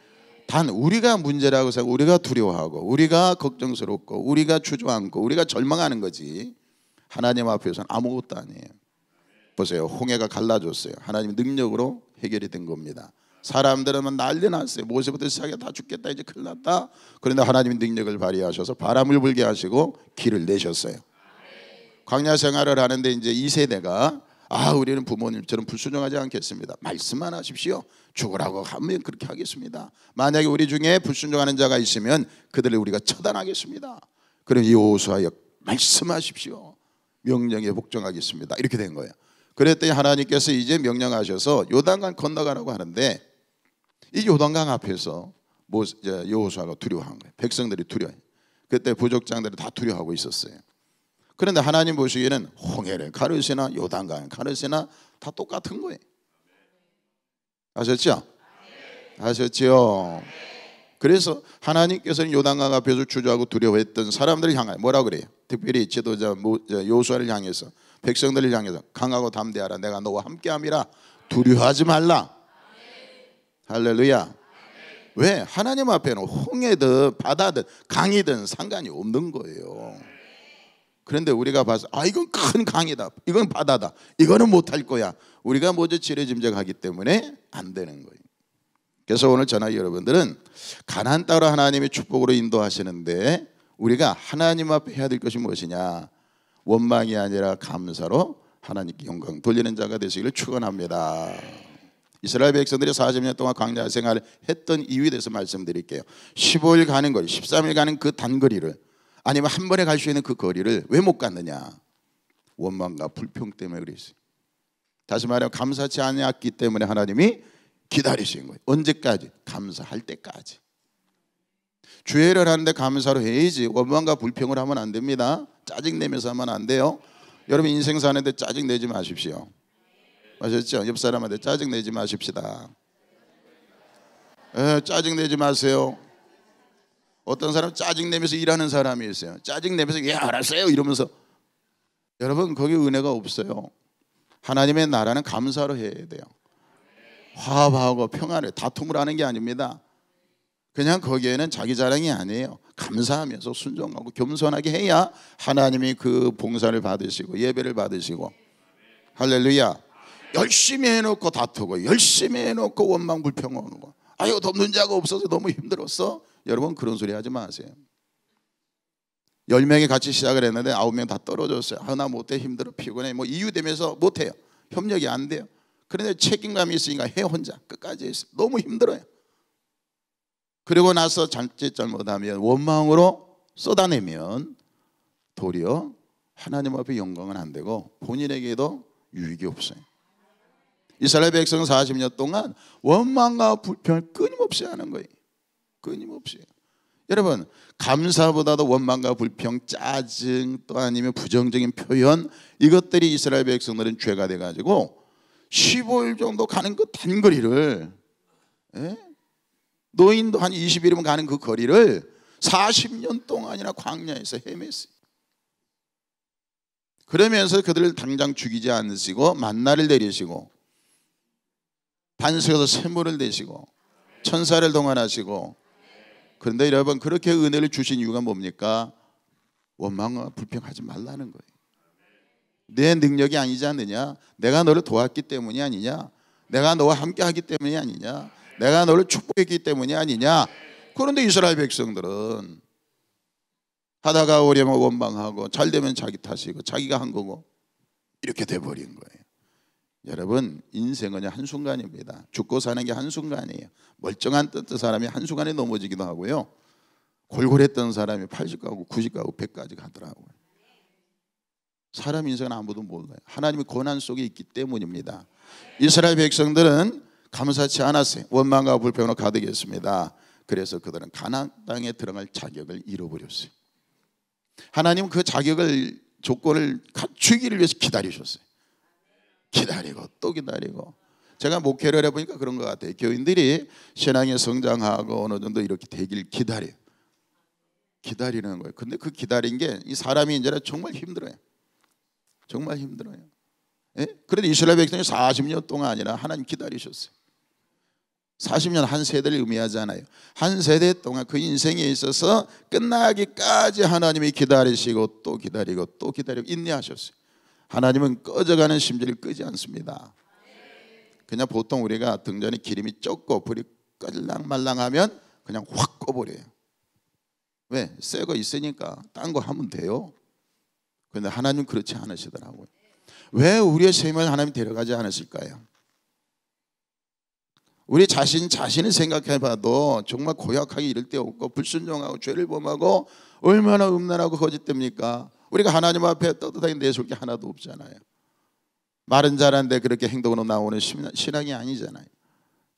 단 우리가 문제라고 생각하고, 우리가 두려워하고, 우리가 걱정스럽고, 우리가 주저앉고, 우리가 절망하는 거지, 하나님 앞에서는 아무것도 아니에요. 보세요, 홍해가 갈라졌어요. 하나님 능력으로 해결이 된 겁니다. 사람들은 난리 났어요. 모세부터 시작해 다 죽겠다, 이제 큰일 났다. 그런데 하나님의 능력을 발휘하셔서 바람을 불게 하시고 길을 내셨어요. 광야 생활을 하는데 이제 2세대가 우리는 부모님처럼 불순종하지 않겠습니다. 말씀만 하십시오. 죽으라고 하면 그렇게 하겠습니다. 만약에 우리 중에 불순종하는 자가 있으면 그들을 우리가 처단하겠습니다. 그럼 여호수아여 말씀하십시오. 명령에 복종하겠습니다. 이렇게 된 거예요. 그랬더니 하나님께서 이제 명령하셔서 요단강 건너가라고 하는데, 이 요단강 앞에서 여호수아가 두려워한 거예요. 백성들이 두려워해요. 그때 부족장들이 다 두려워하고 있었어요. 그런데 하나님 보시기에는 홍해를 가르시나 요단강을 가르시나 다 똑같은 거예요. 아셨죠? 아셨죠? 그래서 하나님께서는 요단강 앞에서 주저하고 두려워했던 사람들을 향하여 뭐라 그래요? 특별히 지도자 여호수아를 향해서, 백성들을 향해서 강하고 담대하라, 내가 너와 함께함이라, 두려워하지 말라. 할렐루야. 왜? 하나님 앞에는 홍해든 바다든 강이든 상관이 없는 거예요. 그런데 우리가 봐서 이건 큰 강이다, 이건 바다다, 이거는 못할 거야, 우리가 먼저 지레짐작하기 때문에 안 되는 거예요. 그래서 오늘 저나 여러분들은 가나안 땅으로 하나님이 축복으로 인도하시는데, 우리가 하나님 앞에 해야 될 것이 무엇이냐? 원망이 아니라 감사로 하나님께 영광 돌리는 자가 되시기를 축원합니다. 이스라엘 백성들이 40년 동안 광야 생활을 했던 이유에 대해서 말씀드릴게요. 15일 가는 거리, 13일 가는 그 단거리를, 아니면 한 번에 갈 수 있는 그 거리를 왜 못 갔느냐? 원망과 불평 때문에 그랬어요. 다시 말하면 감사치 않았기 때문에 하나님이 기다리신 거예요. 언제까지? 감사할 때까지. 주회를 하는데 감사로 해야지, 원망과 불평을 하면 안 됩니다. 짜증내면서 하면 안 돼요. 여러분 인생 사는데 짜증내지 마십시오. 아셨죠? 옆 사람한테 짜증내지 마십시다. 짜증내지 마세요. 어떤 사람 짜증내면서 일하는 사람이 있어요. 짜증내면서 알았어요 이러면서, 여러분 거기 은혜가 없어요. 하나님의 나라는 감사로 해야 돼요. 화합하고 평안을 다툼을 하는 게 아닙니다. 그냥 거기에는 자기 자랑이 아니에요. 감사하면서 순종하고 겸손하게 해야 하나님이 그 봉사를 받으시고 예배를 받으시고. 할렐루야. 열심히 해놓고 다투고 열심히 해놓고 원망 불평하고 아유 돕는 자가 없어서 너무 힘들었어. 여러분 그런 소리 하지 마세요. 10명이 같이 시작을 했는데 9명 다 떨어졌어요. 아, 나 못해, 힘들어, 피곤해, 뭐 이유 되면서 못해요. 협력이 안 돼요. 그런데 책임감이 있으니까 해 혼자 끝까지 했어요. 너무 힘들어요. 그리고 나서 잘못하면 원망으로 쏟아내면 도리어 하나님 앞에 영광은 안 되고 본인에게도 유익이 없어요. 이스라엘 백성은 40년 동안 원망과 불평을 끊임없이 하는 거예요. 끊임없이. 여러분 감사보다도 원망과 불평, 짜증 또 아니면 부정적인 표현, 이것들이 이스라엘 백성들은 죄가 돼가지고 15일 정도 가는 그 단거리를, 노인도 한 20일이면 가는 그 거리를 40년 동안이나 광야에서 헤맸어요. 그러면서 그들을 당장 죽이지 않으시고 만나를 내리시고 반석에서 샘물을 내시고 천사를 동원하시고. 그런데 여러분 그렇게 은혜를 주신 이유가 뭡니까? 원망과 불평하지 말라는 거예요. 내 능력이 아니지 않느냐, 내가 너를 도왔기 때문이 아니냐, 내가 너와 함께 하기 때문이 아니냐, 내가 너를 축복했기 때문이 아니냐. 그런데 이스라엘 백성들은 하다가 오려면 원망하고 잘 되면 자기 탓이고 자기가 한 거고 이렇게 돼버린 거예요. 여러분 인생은 한순간입니다. 죽고 사는 게 한순간이에요. 멀쩡한 떴던 사람이 한순간에 넘어지기도 하고요, 골골했던 사람이 80 가고 90 가고 100까지 가더라고요. 사람 인생은 아무도 몰라요. 하나님의 고난 속에 있기 때문입니다. 이스라엘 백성들은 감사치 않았어요. 원망과 불평으로 가득했습니다. 그래서 그들은 가나안 땅에 들어갈 자격을 잃어버렸어요. 하나님은 그 자격을, 조건을 갖추기를 위해서 기다리셨어요. 기다리고 또 기다리고. 제가 목회를 해보니까 그런 것 같아요. 교인들이 신앙에 성장하고 어느 정도 이렇게 되길 기다리는 거예요. 근데 그 기다린 게 이 사람이 이제는 정말 힘들어요. 정말 힘들어요. 그런데 이스라엘 백성이 40년 동안 아니라 하나님 기다리셨어요. 40년 한 세대를 의미하잖아요. 한 세대 동안 그 인생에 있어서 끝나기까지 하나님이 기다리시고 또 기다리고 또 기다리고 인내하셨어요. 하나님은 꺼져가는 심지를 끄지 않습니다. 그냥 보통 우리가 등잔에 기름이 적고 불이 꺼질랑말랑하면 그냥 확 꺼버려요. 왜? 새 거 있으니까 딴 거 하면 돼요. 그런데 하나님은 그렇지 않으시더라고요. 왜 우리의 생명을 하나님이 데려가지 않으실까요? 우리 자신을 생각해봐도 정말 고약하게 이럴 데 없고 불순종하고 죄를 범하고 얼마나 음란하고 거짓됩니까? 우리가 하나님 앞에 떳떳하게 내세울 게 하나도 없잖아요. 말은 잘하는데 그렇게 행동으로 나오는 신앙이 아니잖아요.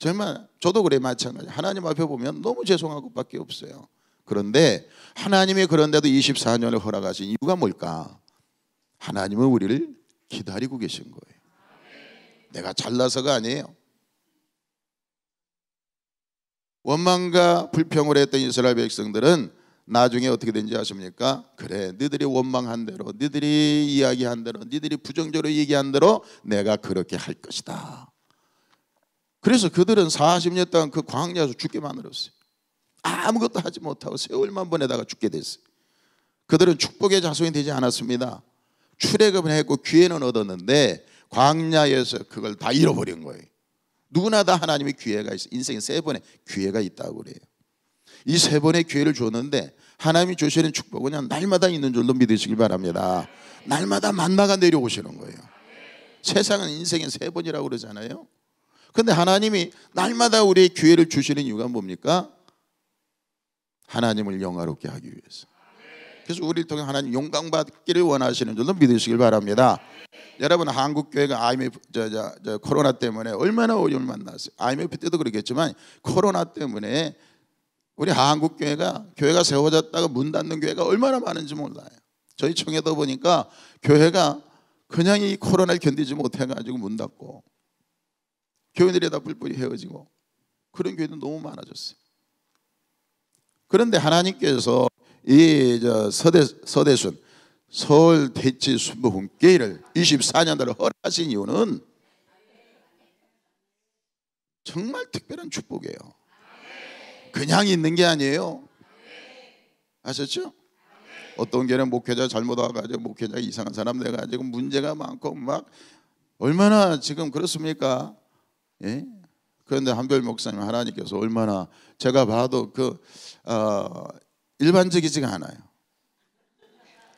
정말 저도 그래, 마찬가지. 하나님 앞에 보면 너무 죄송한 것밖에 없어요. 그런데 하나님이 그런데도 24년을 허락하신 이유가 뭘까? 하나님은 우리를 기다리고 계신 거예요. 내가 잘나서가 아니에요. 원망과 불평을 했던 이스라엘 백성들은 나중에 어떻게 된지 아십니까? 그래, 너희들이 원망한 대로, 너희들이 이야기한 대로, 너희들이 부정적으로 얘기한 대로 내가 그렇게 할 것이다. 그래서 그들은 40년 동안 그 광야에서 죽게 만들었어요. 아무것도 하지 못하고 세월만 보내다가 죽게 됐어요. 그들은 축복의 자손이 되지 않았습니다. 출애굽은 했고 기회는 얻었는데 광야에서 그걸 다 잃어버린 거예요. 누구나 다 하나님의 기회가 있어요. 인생에 3번의 기회가 있다고 그래요. 이 3번의 기회를 줬는데 하나님이 주시는 축복은 그냥 날마다 있는 줄로 믿으시길 바랍니다. 날마다 만나가 내려오시는 거예요. 세상은 인생에 3번이라고 그러잖아요. 그런데 하나님이 날마다 우리의 기회를 주시는 이유가 뭡니까? 하나님을 영화롭게 하기 위해서. 그래서 우리를 통해 하나님 영광받기를 원하시는 줄로 믿으시길 바랍니다. 여러분 한국교회가 IMF 코로나 때문에 얼마나 어려움을 만났어요. IMF 때도 그렇겠지만 코로나 때문에 우리 한국교회가 세워졌다가 문 닫는 교회가 얼마나 많은지 몰라요. 저희 청해도 보니까 교회가 그냥 이 코로나를 견디지 못해가지고 문 닫고 교인들이 다 뿔뿔이 헤어지고 그런 교회도 너무 많아졌어요. 그런데 하나님께서 이 서대순 서울 대치 순복음교회를 24년도를 허락하신 이유는 정말 특별한 축복이에요. 그냥 있는 게 아니에요. 아셨죠? 어떤 교회는 목회자 잘못 와가지고 목회자 이상한 사람 돼가지고 문제가 많고 막 얼마나 지금 그렇습니까? 예? 그런데 한별 목사님 하나님께서 얼마나 제가 봐도 일반적이지가 않아요.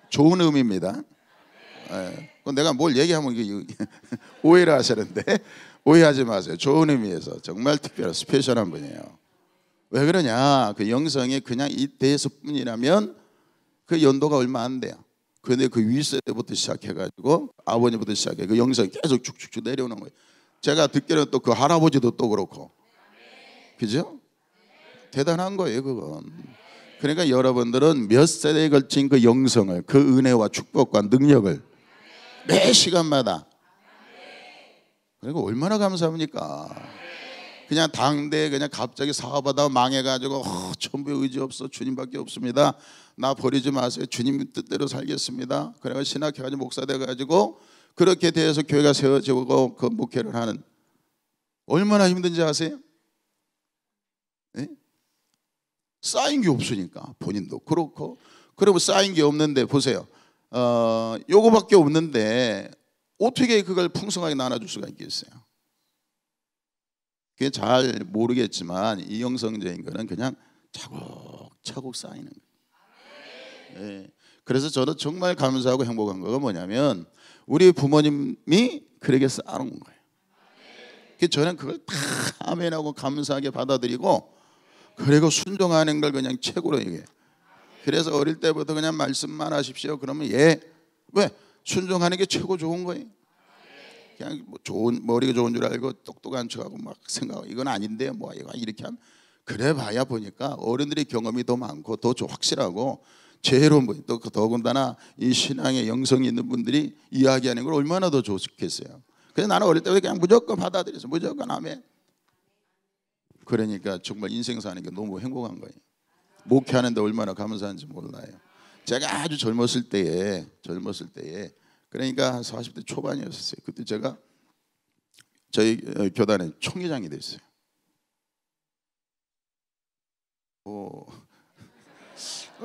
좋은 의미입니다. 예. 내가 뭘 얘기하면 오해를 하시는데 오해하지 마세요. 좋은 의미에서 정말 특별한 스페셜한 분이에요. 왜 그러냐? 그 영성이 그냥 이때에서뿐이라면 그 연도가 얼마 안 돼요. 그런데 그 윗세대부터 시작해가지고 아버님부터 시작해 그 영성이 계속 쭉쭉쭉 내려오는 거예요. 제가 듣기로는 또 그 할아버지도 또 그렇고, 그죠? 대단한 거예요, 그건. 그러니까 여러분들은 몇 세대에 걸친 그 영성을, 그 은혜와 축복과 능력을 매 시간마다, 그러니까 얼마나 감사합니까? 그냥 당대 그냥 갑자기 사업하다 망해가지고 전부에 의지 없어, 주님밖에 없습니다, 나 버리지 마세요, 주님 뜻대로 살겠습니다, 그래가 신학해가지고 목사 돼가지고 그렇게 돼서 교회가 세워지고 그 목회를 하는, 얼마나 힘든지 아세요? 네? 쌓인 게 없으니까 본인도 그렇고. 그러면 쌓인 게 없는데 보세요, 요거밖에 없는데 어떻게 그걸 풍성하게 나눠줄 수가 있겠어요? 그게 잘 모르겠지만 이 영성적인 거는 그냥 차곡차곡 쌓이는 거예요. 네. 그래서 저는 정말 감사하고 행복한 거가 뭐냐면 우리 부모님이 그렇게 쌓아놓은 거예요. 저는 그걸 다 아멘하고 감사하게 받아들이고, 그리고 순종하는 걸 그냥 최고로 얘기해요. 그래서 어릴 때부터 그냥 말씀만 하십시오 그러면 예, 왜? 순종하는 게 최고 좋은 거예요. 그냥 뭐 머리가 좋은 줄 알고 똑똑한 척하고 막 생각하고 이건 아닌데 뭐 이렇게 하면, 그래 봐야 보니까 어른들의 경험이 더 많고 더 확실하고 제로운 분, 또 더군다나 이 신앙의 영성이 있는 분들이 이야기하는 걸 얼마나 더 좋겠어요. 그래서 나는 어릴 때부터 그냥 무조건 받아들여서 무조건 아멘. 그러니까 정말 인생 사는 게 너무 행복한 거예요. 목회하는데 얼마나 감사한지 몰라요. 제가 아주 젊었을 때에 그러니까 한 40대 초반이었어요. 그때 제가 저희 교단의 총회장이 됐어요.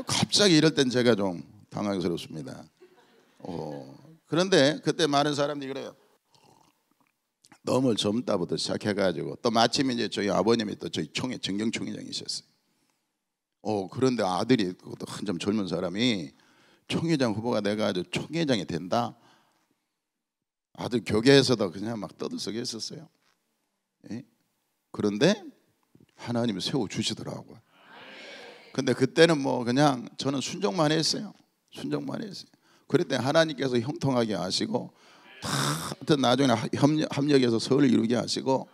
갑자기 이럴 땐 제가 좀 당황스럽습니다. 그런데 그때 많은 사람들이 그래요. 너무 젊다부터 시작해가지고 또 마침 이제 저희 아버님이 또 저희 정경총회장이셨어요. 그런데 아들이 그것도 한참 젊은 사람이 총회장 후보가 돼가지고 총회장이 된다. 아들 교계에서도 그냥 막 떠들썩했었어요. 예? 그런데 하나님이 세워 주시더라고요. 근데 그때는 뭐 그냥 저는 순종만 했어요. 그랬더니 하나님께서 형통하게 하시고 다 나중에 합력해서 서울을 이루게 하시고,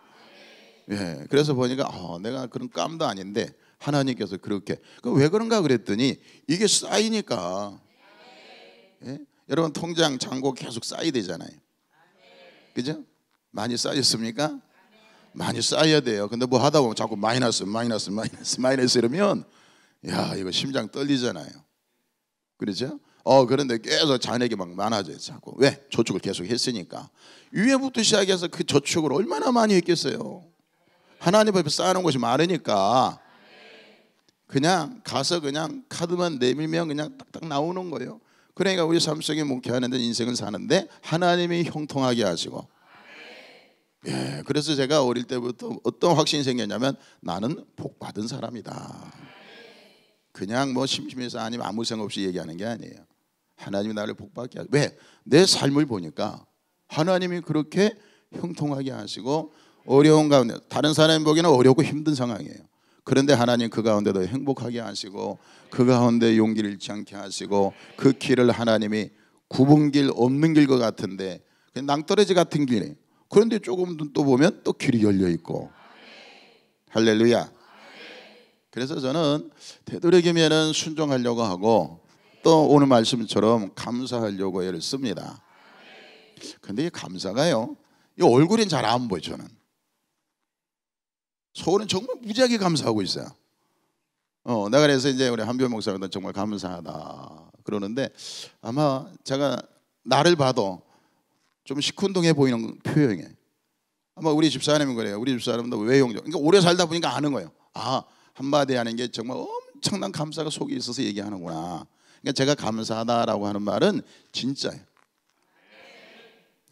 예, 그래서 보니까 내가 그런 깜도 아닌데 하나님께서 그렇게. 왜 그런가 그랬더니 이게 쌓이니까. 예? 여러분 통장 잔고 계속 쌓여야 되잖아요. 그죠? 많이 쌓였습니까? 많이 쌓여야 돼요. 근데 뭐 하다 보면 자꾸 마이너스 이러면 야, 이거 심장 떨리잖아요. 그렇죠? 그런데 계속 잔액이 막 많아져요. 자꾸. 왜? 저축을 계속 했으니까. 위에부터 시작해서 그 저축을 얼마나 많이 했겠어요. 하나님 앞에 쌓아놓은 것이 많으니까 그냥 가서 그냥 카드만 내밀면 그냥 딱딱 나오는 거예요. 그러니까 우리 삶 속에 목회하는데 인생을 사는데 하나님이 형통하게 하시고, 예, 그래서 제가 어릴 때부터 어떤 확신이 생겼냐면 나는 복 받은 사람이다. 그냥 뭐 심심해서 아니면 아무 생각 없이 얘기하는 게 아니에요. 하나님이 나를 복받게 하시고, 왜? 내 삶을 보니까 하나님이 그렇게 형통하게 하시고, 어려운 가운데 다른 사람이 보기에는 어렵고 힘든 상황이에요. 그런데 하나님 그 가운데도 행복하게 하시고, 그 가운데 용기를 잃지 않게 하시고, 그 길을 하나님이 굽은 길 없는 길과 같은데 그냥 낭떠러지 같은 길이에요. 그런데 조금 또 보면 또 길이 열려 있고. 할렐루야. 그래서 저는 되도록이면은 순종하려고 하고, 또 오늘 말씀처럼 감사하려고 애를 씁니다. 근데 이 감사가요, 이 얼굴엔 잘 안 보여요. 저는 속으로는 정말 무지하게 감사하고 있어요. 내가 그래서 이제 우리 한별 목사님도 정말 감사하다 그러는데 아마 제가 나를 봐도 좀 시큰둥해 보이는 표현이에요. 아마 우리 집사람은 그래요. 우리 집사람도 외형적. 그러니까 오래 살다 보니까 아는 거예요. 아, 한마디 하는 게 정말 엄청난 감사가 속에 있어서 얘기하는구나. 그러니까 제가 감사하다라고 하는 말은 진짜예요.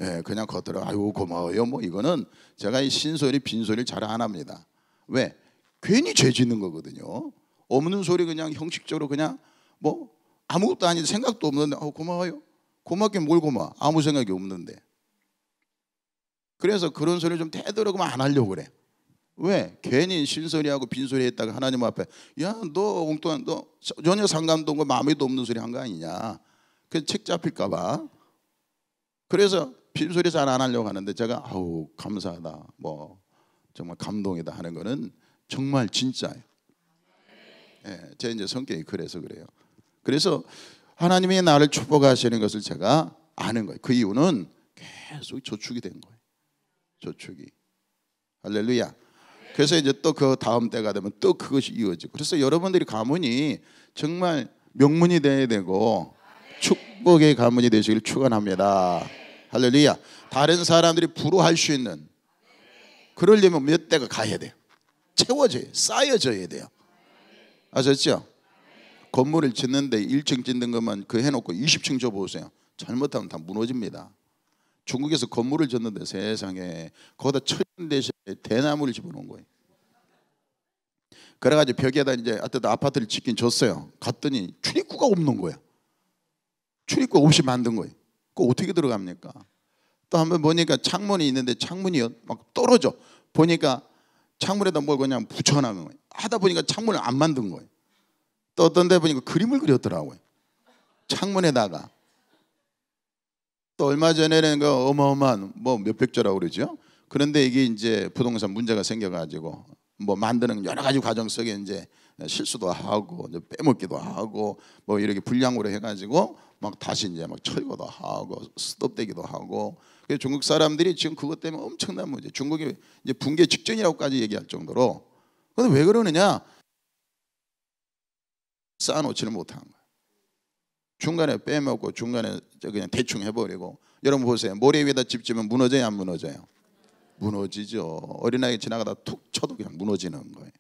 예, 그냥 겉으로 아유 고마워요 뭐 이거는 제가 이 신소리 빈소리를 잘 안 합니다. 왜? 괜히 죄 짓는 거거든요. 없는 소리 그냥 형식적으로 그냥 뭐 아무것도 아닌 생각도 없는데 고마워요. 고맙긴 뭘 고마워. 아무 생각이 없는데. 그래서 그런 소리를 좀 되도록이면 안 하려고 그래. 왜? 괜히 신소리하고 빈소리 했다가 하나님 앞에 야 너 엉뚱한 너 전혀 상관도 없고 마음에도 없는 소리 한 거 아니냐. 그래서 책 잡힐까 봐. 그래서 빈소리 잘 안 하려고 하는데 제가 아우 감사하다 뭐 정말 감동이다 하는 거는 정말 진짜예요. 예, 제 이제 성격이 그래서 그래요. 그래서 하나님이 나를 축복하시는 것을 제가 아는 거예요. 그 이유는 계속 저축이 된 거예요. 저축이. 할렐루야. 그래서 이제 또 그 다음 때가 되면 또 그것이 이어지고. 그래서 여러분들이 가문이 정말 명문이 돼야 되고 축복의 가문이 되시길 축원합니다. 할렐루야. 다른 사람들이 부러워할 수 있는 그러려면 몇 대가 가야 돼요. 채워져야 쌓여져야 돼요. 아셨죠? 건물을 짓는데 1층 짓는 것만 그 해놓고 20층 줘보세요. 잘못하면 다 무너집니다. 중국에서 건물을 짓는데 세상에 거기다 철근 대신에 대나무를 집어넣은 거예요. 그래가지고 벽에다 이제 어떤 아파트를 짓긴 줬어요. 갔더니 출입구가 없는 거예요. 출입구 없이 만든 거예요. 그거 어떻게 들어갑니까? 또 한번 보니까 창문이 있는데 창문이 막 떨어져. 보니까 창문에다 뭘 그냥 붙여놓은 거예요. 하다 보니까 창문을 안 만든 거예요. 또 어떤 데 보니까 그림을 그렸더라고요. 창문에다가. 또 얼마 전에는 그 어마어마한 뭐 몇백 조라고 그러죠. 그런데 이게 이제 부동산 문제가 생겨가지고 뭐 만드는 여러 가지 과정 속에 이제 실수도 하고 이제 빼먹기도 하고 뭐 이렇게 불량으로 해가지고 막 다시 이제 막 철거도 하고 스톱되기도 하고. 그래서 중국 사람들이 지금 그것 때문에 엄청난 문제. 중국이 이제 붕괴 직전이라고까지 얘기할 정도로. 근데 왜 그러느냐? 쌓아놓지를 못한 거예요. 중간에 빼먹고 중간에 그냥 대충 해버리고. 여러분 보세요. 모래 위에다 집 지면 무너져요 안 무너져요? 무너지죠. 어린아이 지나가다 툭 쳐도 그냥 무너지는 거예요.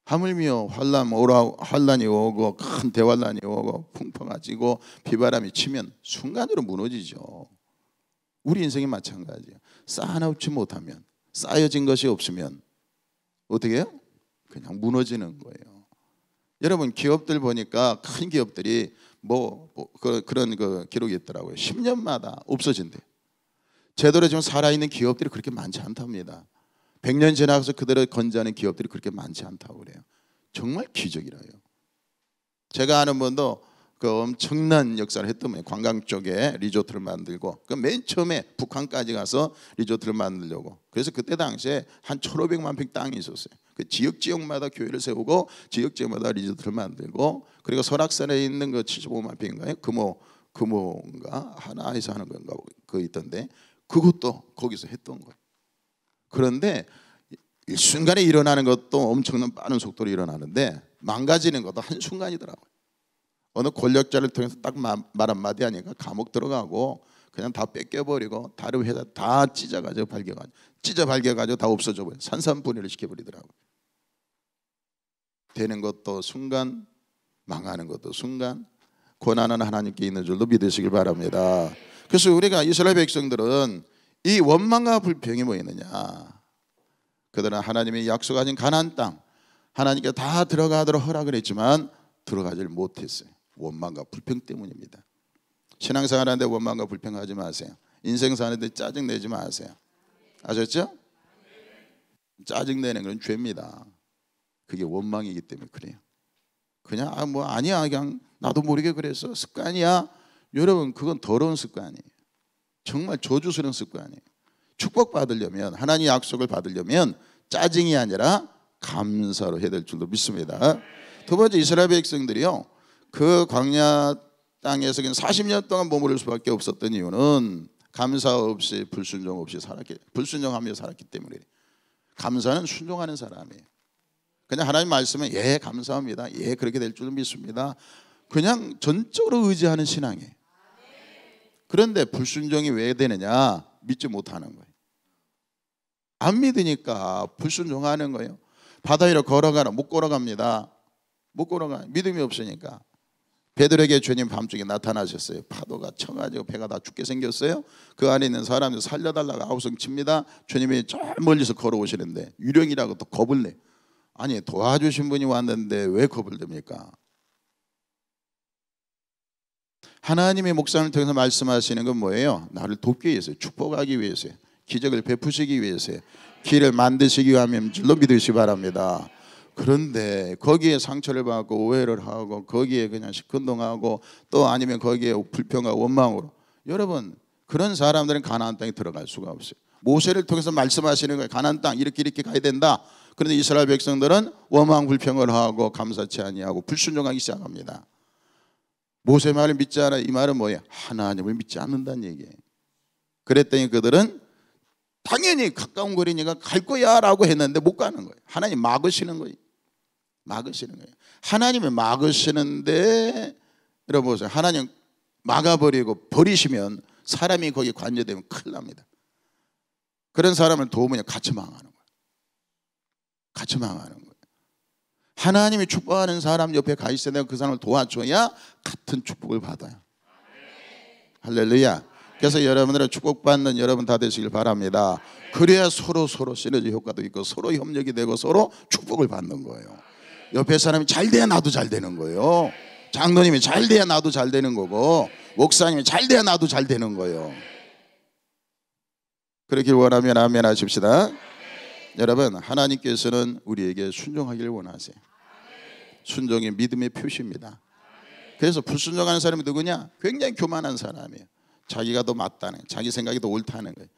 하물며 환란이 오고 큰 대환란이 오고 풍파가 지고 비바람이 치면 순간으로 무너지죠. 우리 인생이 마찬가지예요. 쌓아놓지 못하면 쌓여진 것이 없으면 어떻게 해요? 그냥 무너지는 거예요. 여러분 기업들 보니까 큰 기업들이 그런 그 기록이 있더라고요. 10년마다 없어진대. 제대로 지금 살아있는 기업들이 그렇게 많지 않답니다. 100년 지나서 그대로 건재하는 기업들이 그렇게 많지 않다고 그래요. 정말 기적이라요. 제가 아는 분도 그 엄청난 역사를 했던 분이에요. 관광 쪽에 리조트를 만들고 그 맨 처음에 북한까지 가서 리조트를 만들려고. 그래서 그때 당시에 한 1,500만 평 땅이 있었어요. 그 지역마다 교회를 세우고 지역마다 리조트를 만들고 그리고 설악산에 있는 그 75만 평인가요? 금호인가 하나에서 하는 건가 그 있던데 그것도 거기서 했던 거예요. 그런데 일순간에 일어나는 것도 엄청난 빠른 속도로 일어나는데 망가지는 것도 한순간이더라고요. 어느 권력자를 통해서 딱 말 한마디 하니까 감옥 들어가고 그냥 다 뺏겨버리고 다른 회사 다 찢어가지고 발겨가지고 다 없어져 버려. 산산분해를 시켜버리더라고요. 되는 것도 순간, 망하는 것도 순간. 고난은 하나님께 있는 줄도 믿으시길 바랍니다. 그래서 우리가 이스라엘 백성들은 이 원망과 불평이 뭐 있느냐? 그들은 하나님이 약속하신 가나안 땅 하나님께 다 들어가도록 허락을 했지만 들어가질 못했어요. 원망과 불평 때문입니다. 신앙생활하는데 원망과 불평하지 마세요. 인생 사는데 짜증내지 마세요. 아셨죠? 짜증내는 건 죄입니다. 그게 원망이기 때문에 그래요. 그냥 아니야 그냥 나도 모르게 그랬어. 습관이야. 여러분 그건 더러운 습관이에요. 정말 저주스러운 습관이에요. 축복받으려면 하나님의 약속을 받으려면 짜증이 아니라 감사로 해야 될 줄도 믿습니다. 두 번째 이스라엘 백성들이요 그 광야 땅에서 40년 동안 머무를 수밖에 없었던 이유는 감사 없이 불순종하며 살았기 때문에. 감사는 순종하는 사람이에요. 그냥 하나님 말씀에 예 감사합니다. 예 그렇게 될 줄 믿습니다. 그냥 전적으로 의지하는 신앙이에요. 그런데 불순종이 왜 되느냐? 믿지 못하는 거예요. 안 믿으니까 불순종하는 거예요. 바다 위로 걸어가라, 못 걸어갑니다. 못 걸어가. 믿음이 없으니까. 베드로에게 주님 밤중에 나타나셨어요. 파도가 쳐가지고 배가 다 죽게 생겼어요. 그 안에 있는 사람들 살려달라고 아우성 칩니다. 주님이 저 멀리서 걸어오시는데 유령이라고 또 겁을 내. 아니, 도와주신 분이 왔는데 왜 겁을 냅니까? 하나님의 목사님을 통해서 말씀하시는 건 뭐예요? 나를 돕기 위해서요. 축복하기 위해서요. 기적을 베푸시기 위해서요. 길을 만드시기 위함인 줄로 믿으시기 바랍니다. 그런데 거기에 상처를 받고 오해를 하고 거기에 그냥 시큰둥하고 또 아니면 거기에 불평과 원망으로, 여러분 그런 사람들은 가나안 땅에 들어갈 수가 없어요. 모세를 통해서 말씀하시는 거예요. 가나안 땅 이렇게 가야 된다. 그런데 이스라엘 백성들은 원망 불평을 하고 감사치 아니하고 불순종하기 시작합니다. 모세 말을 믿지 않아. 이 말은 뭐예요? 하나님을 믿지 않는다는 얘기예요. 그랬더니 그들은 당연히 가까운 거리니까 갈 거야 라고 했는데 못 가는 거예요. 하나님 막으시는 거예요. 막으시는 거예요. 하나님이 막으시는데, 여러분 보세요. 하나님 막아버리고 버리시면 사람이 거기 관여되면 큰일 납니다. 그런 사람을 도우면 같이 망하는 거예요. 같이 망하는 거예요. 하나님이 축복하는 사람 옆에 가 있어야 내가 그 사람을 도와줘야 같은 축복을 받아요. 할렐루야. 그래서 여러분들은 축복받는 여러분 다 되시길 바랍니다. 그래야 서로 시너지 효과도 있고 서로 협력이 되고 서로 축복을 받는 거예요. 옆에 사람이 잘 돼야 나도 잘 되는 거예요. 장로님이 잘 돼야 나도 잘 되는 거고 목사님이 잘 돼야 나도 잘 되는 거예요. 그렇길 원하면 아멘 하십시다. 여러분, 하나님께서는 우리에게 순종하기를 원하세요. 순종이 믿음의 표시입니다. 그래서 불순종하는 사람이 누구냐? 굉장히 교만한 사람이에요. 자기가 더 맞다는, 자기 생각이 더 옳다는 거예요.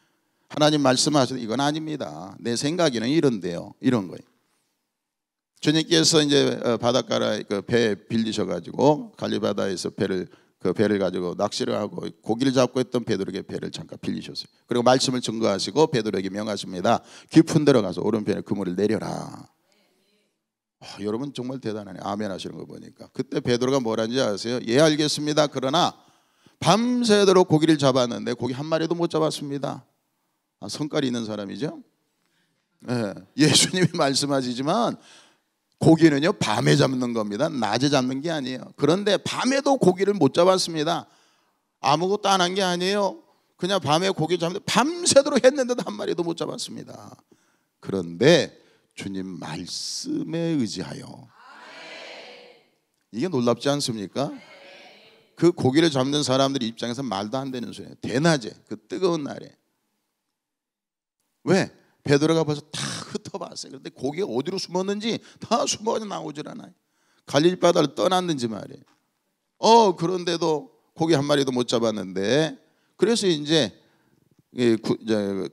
하나님 말씀하셔도 이건 아닙니다. 내 생각에는 이런데요. 이런 거예요. 주님께서 이제 바닷가에 그 배 빌리셔가지고 갈리바다에서 배를 가지고 낚시를 하고 고기를 잡고 있던 베드로에게 배를 잠깐 빌리셨어요. 그리고 말씀을 증거하시고 베드로에게 명하십니다. 깊은 데로 가서 오른편에 그물을 내려라. 여러분 정말 대단하네. 아멘 하시는 거 보니까. 그때 베드로가 뭐라는지 아세요? 예, 알겠습니다. 그러나 밤새도록 고기를 잡았는데 고기 한 마리도 못 잡았습니다. 성깔이 있는 사람이죠. 네. 예수님이 말씀하시지만 고기는요 밤에 잡는 겁니다. 낮에 잡는 게 아니에요. 그런데 밤에도 고기를 못 잡았습니다. 아무것도 안 한 게 아니에요. 그냥 밤에 고기 잡는데 밤새도록 했는데도 한 마리도 못 잡았습니다. 그런데 주님 말씀에 의지하여. 이게 놀랍지 않습니까? 그 고기를 잡는 사람들 입장에서 말도 안 되는 소리예요. 대낮에 그 뜨거운 날에. 왜? 베드로가 벌써 다 흩어봤어요. 그런데 고기가 어디로 숨었는지 다 숨어서 나오질 않아요. 갈릴리 바다를 떠났는지 말이에요. 그런데도 고기 한 마리도 못 잡았는데, 그래서 이제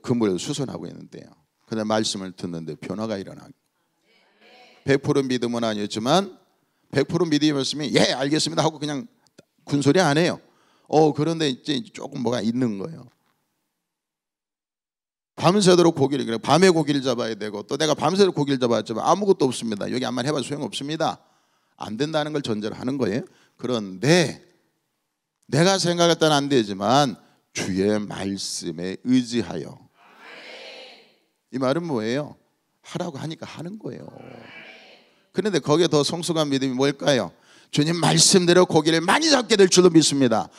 그물을 수선하고 있는데요. 그다음 말씀을 듣는데 변화가 일어나고. 100% 믿음은 아니었지만 100% 믿음이었으면 예 알겠습니다 하고 그냥 군소리 안 해요. 그런데 이제 조금 뭐가 있는 거예요. 밤새도록 고기를, 그래 밤에 고기를 잡아야 되고 또 내가 밤새도록 고기를 잡았지만 아무것도 없습니다. 여기 아무리 해봐도 소용없습니다. 안 된다는 걸 전제로 하는 거예요. 그런데 내가 생각할 때는 안 되지만 주의 말씀에 의지하여. 이 말은 뭐예요? 하라고 하니까 하는 거예요. 그런데 거기에 더 성숙한 믿음이 뭘까요? 주님 말씀대로 고기를 많이 잡게 될 줄로 믿습니다.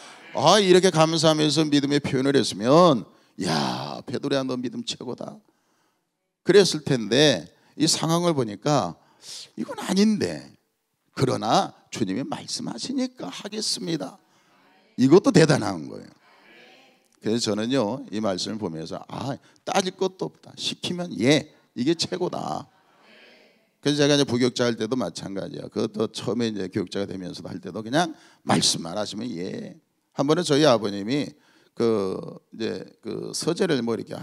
이렇게 감사하면서 믿음의 표현을 했으면 야 베드로야 너 믿음 최고다 그랬을 텐데 이 상황을 보니까 이건 아닌데, 그러나 주님이 말씀하시니까 하겠습니다. 이것도 대단한 거예요. 그래서 저는요 이 말씀을 보면서 따질 것도 없다. 시키면 예, 이게 최고다. 그래서 제가 이제 부교육자 할 때도 마찬가지야. 그것도 처음에 이제 교육자가 되면서도 할 때도 그냥 말씀만 하시면 예. 한 번은 저희 아버님이 이제 서재를 뭐 이렇게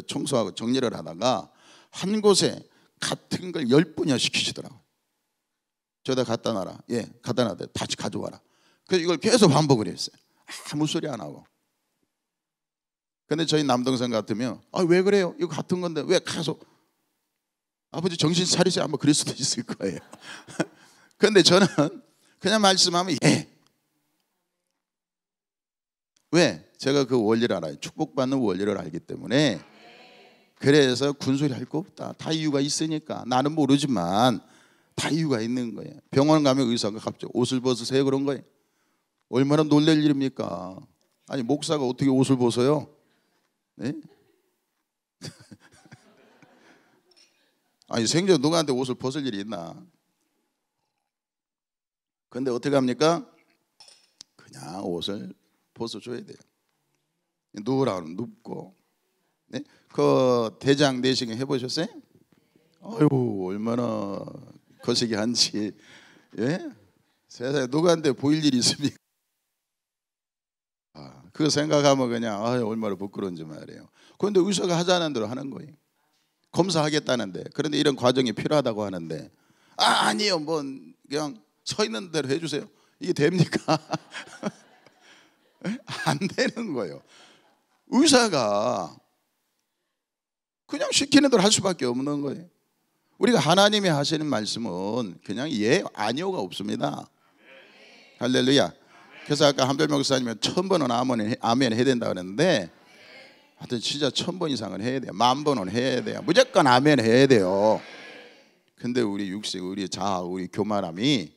청소하고 정리를 하다가 한 곳에 같은 걸 10분이나 시키시더라고요. 저기다 갖다 놔라. 예, 갖다 놔야 돼. 다시 가져와라. 그래서 이걸 계속 반복을 했어요. 아무 소리 안 하고. 근데 저희 남동생 같으면 왜 그래요? 이거 같은 건데 왜 계속. 아버지 정신 차리세요. 아마 그럴 수도 있을 거예요. 그런데 저는 그냥 말씀하면 예, 왜? 제가 그 원리를 알아요. 축복받는 원리를 알기 때문에. 그래서 군소리 할 거 없다. 다 이유가 있으니까. 나는 모르지만 다 이유가 있는 거예요. 병원 가면 의사가 갑자기 옷을 벗으세요 그런 거예요. 얼마나 놀랄 일입니까? 아니 목사가 어떻게 옷을 벗어요? 네? 아니 생전 누구한테 옷을 벗을 일이 있나? 근데 어떻게 합니까? 그냥 옷을 벗어줘야 돼요. 누우라면 눕고. 네? 그 대장 내시경 해보셨어요? 아유 얼마나 거시기 한지. 예? 세상에 누구한테 보일 일이 있습니까? 그거 생각하면 그냥 얼마나 부끄러운지 말이에요. 그런데 의사가 하자는 대로 하는 거예요. 검사하겠다는데, 그런데 이런 과정이 필요하다고 하는데 아니요 뭐 그냥 서 있는 대로 해주세요. 이게 됩니까? 안 되는 거예요. 의사가 그냥 시키는 대로 할 수밖에 없는 거예요. 우리가 하나님이 하시는 말씀은 그냥 예 아니오가 없습니다. 할렐루야. 그래서 아까 한별 목사님은 1000번은 아멘 해야 된다고 그랬는데 하여튼 진짜 1000번 이상은 해야 돼요. 10,000번은 해야 돼요. 무조건 아멘 해야 돼요. 근데 우리 육식, 우리 자아, 우리 교만함이,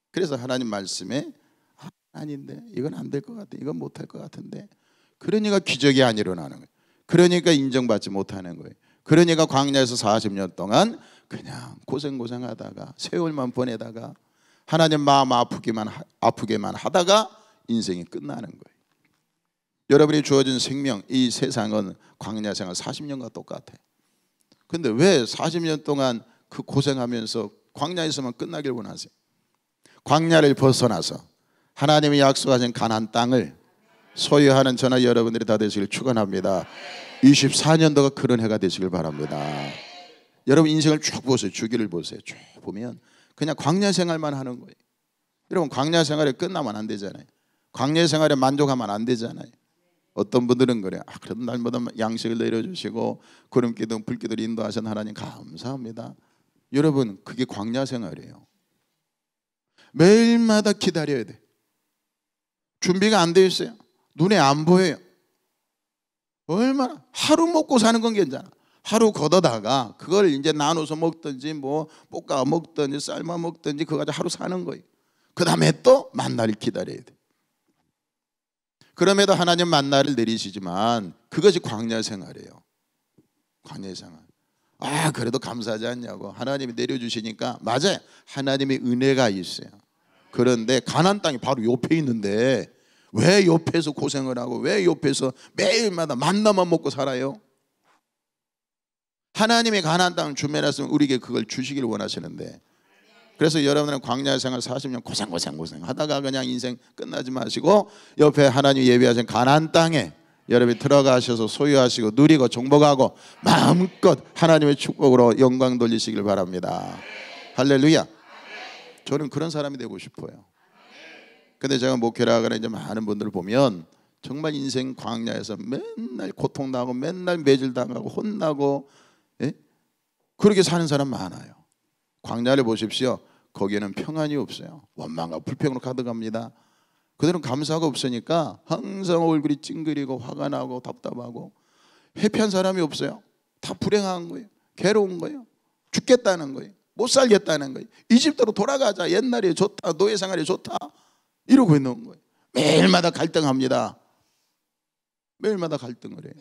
그래서 하나님 말씀에 아닌데 이건 안 될 것 같아, 이건 못할 것 같은데, 그러니까 기적이 안 일어나는 거예요. 그러니까 인정받지 못하는 거예요. 그러니까 광야에서 40년 동안 그냥 고생하다가 세월만 보내다가 하나님 마음 아프게만 하다가 인생이 끝나는 거예요. 여러분이 주어진 생명, 이 세상은 광야 생활 40년과 똑같아요. 근데 왜 40년 동안 그 고생하면서 광야에서만 끝나길 원하세요? 광야를 벗어나서 하나님이 약속하신 가나안 땅을 소유하는 저나 여러분들이 다 되시길 축원합니다. 24년도가 그런 해가 되시길 바랍니다. 여러분 인생을 쭉 보세요. 주기를 보세요. 쭉 보면 그냥 광야 생활만 하는 거예요. 여러분 광야 생활이 끝나면 안 되잖아요. 광야 생활에 만족하면 안 되잖아요. 어떤 분들은 그래요. 그래도 날마다 양식을 내려주시고 구름기둥 불기둥을 인도하신 하나님 감사합니다. 여러분 그게 광야 생활이에요. 매일마다 기다려야 돼. 준비가 안 되어 있어요. 눈에 안 보여요. 얼마나 하루 먹고 사는 건 괜찮아. 하루 걷어다가 그걸 이제 나눠서 먹든지 뭐 볶아 먹든지 삶아 먹든지 그거 가지고 하루 사는 거예요. 그 다음에 또 만나를 기다려야 돼. 그럼에도 하나님 만나를 내리시지만 그것이 광야 생활이에요. 광야 생활. 그래도 감사하지 않냐고. 하나님이 내려주시니까. 맞아요. 하나님의 은혜가 있어요. 그런데 가나안 땅이 바로 옆에 있는데 왜 옆에서 고생을 하고 왜 옆에서 매일마다 만나만 먹고 살아요? 하나님의 가나안 땅을 주면했으면 우리에게 그걸 주시길 원하시는데, 그래서 여러분은 광야 생활 40년 고생 하다가 그냥 인생 끝나지 마시고 옆에 하나님 예비하신 가나안 땅에 여러분이 들어가셔서 소유하시고 누리고 정복하고 마음껏 하나님의 축복으로 영광 돌리시길 바랍니다. 할렐루야. 저는 그런 사람이 되고 싶어요. 근데 제가 목회를 하거나 이제 많은 분들을 보면 정말 인생 광야에서 맨날 고통당하고 맨날 매질당하고 혼나고, 예? 그렇게 사는 사람 많아요. 광야를 보십시오. 거기에는 평안이 없어요. 원망과 불평으로 가득합니다. 그들은 감사가 없으니까 항상 얼굴이 찡그리고 화가 나고 답답하고, 해피한 사람이 없어요. 다 불행한 거예요. 괴로운 거예요. 죽겠다는 거예요. 못 살겠다는 거예요. 이집트로 돌아가자. 옛날이 좋다. 노예 생활이 좋다. 이러고 있는 거예요. 매일마다 갈등합니다. 매일마다 갈등을 해요.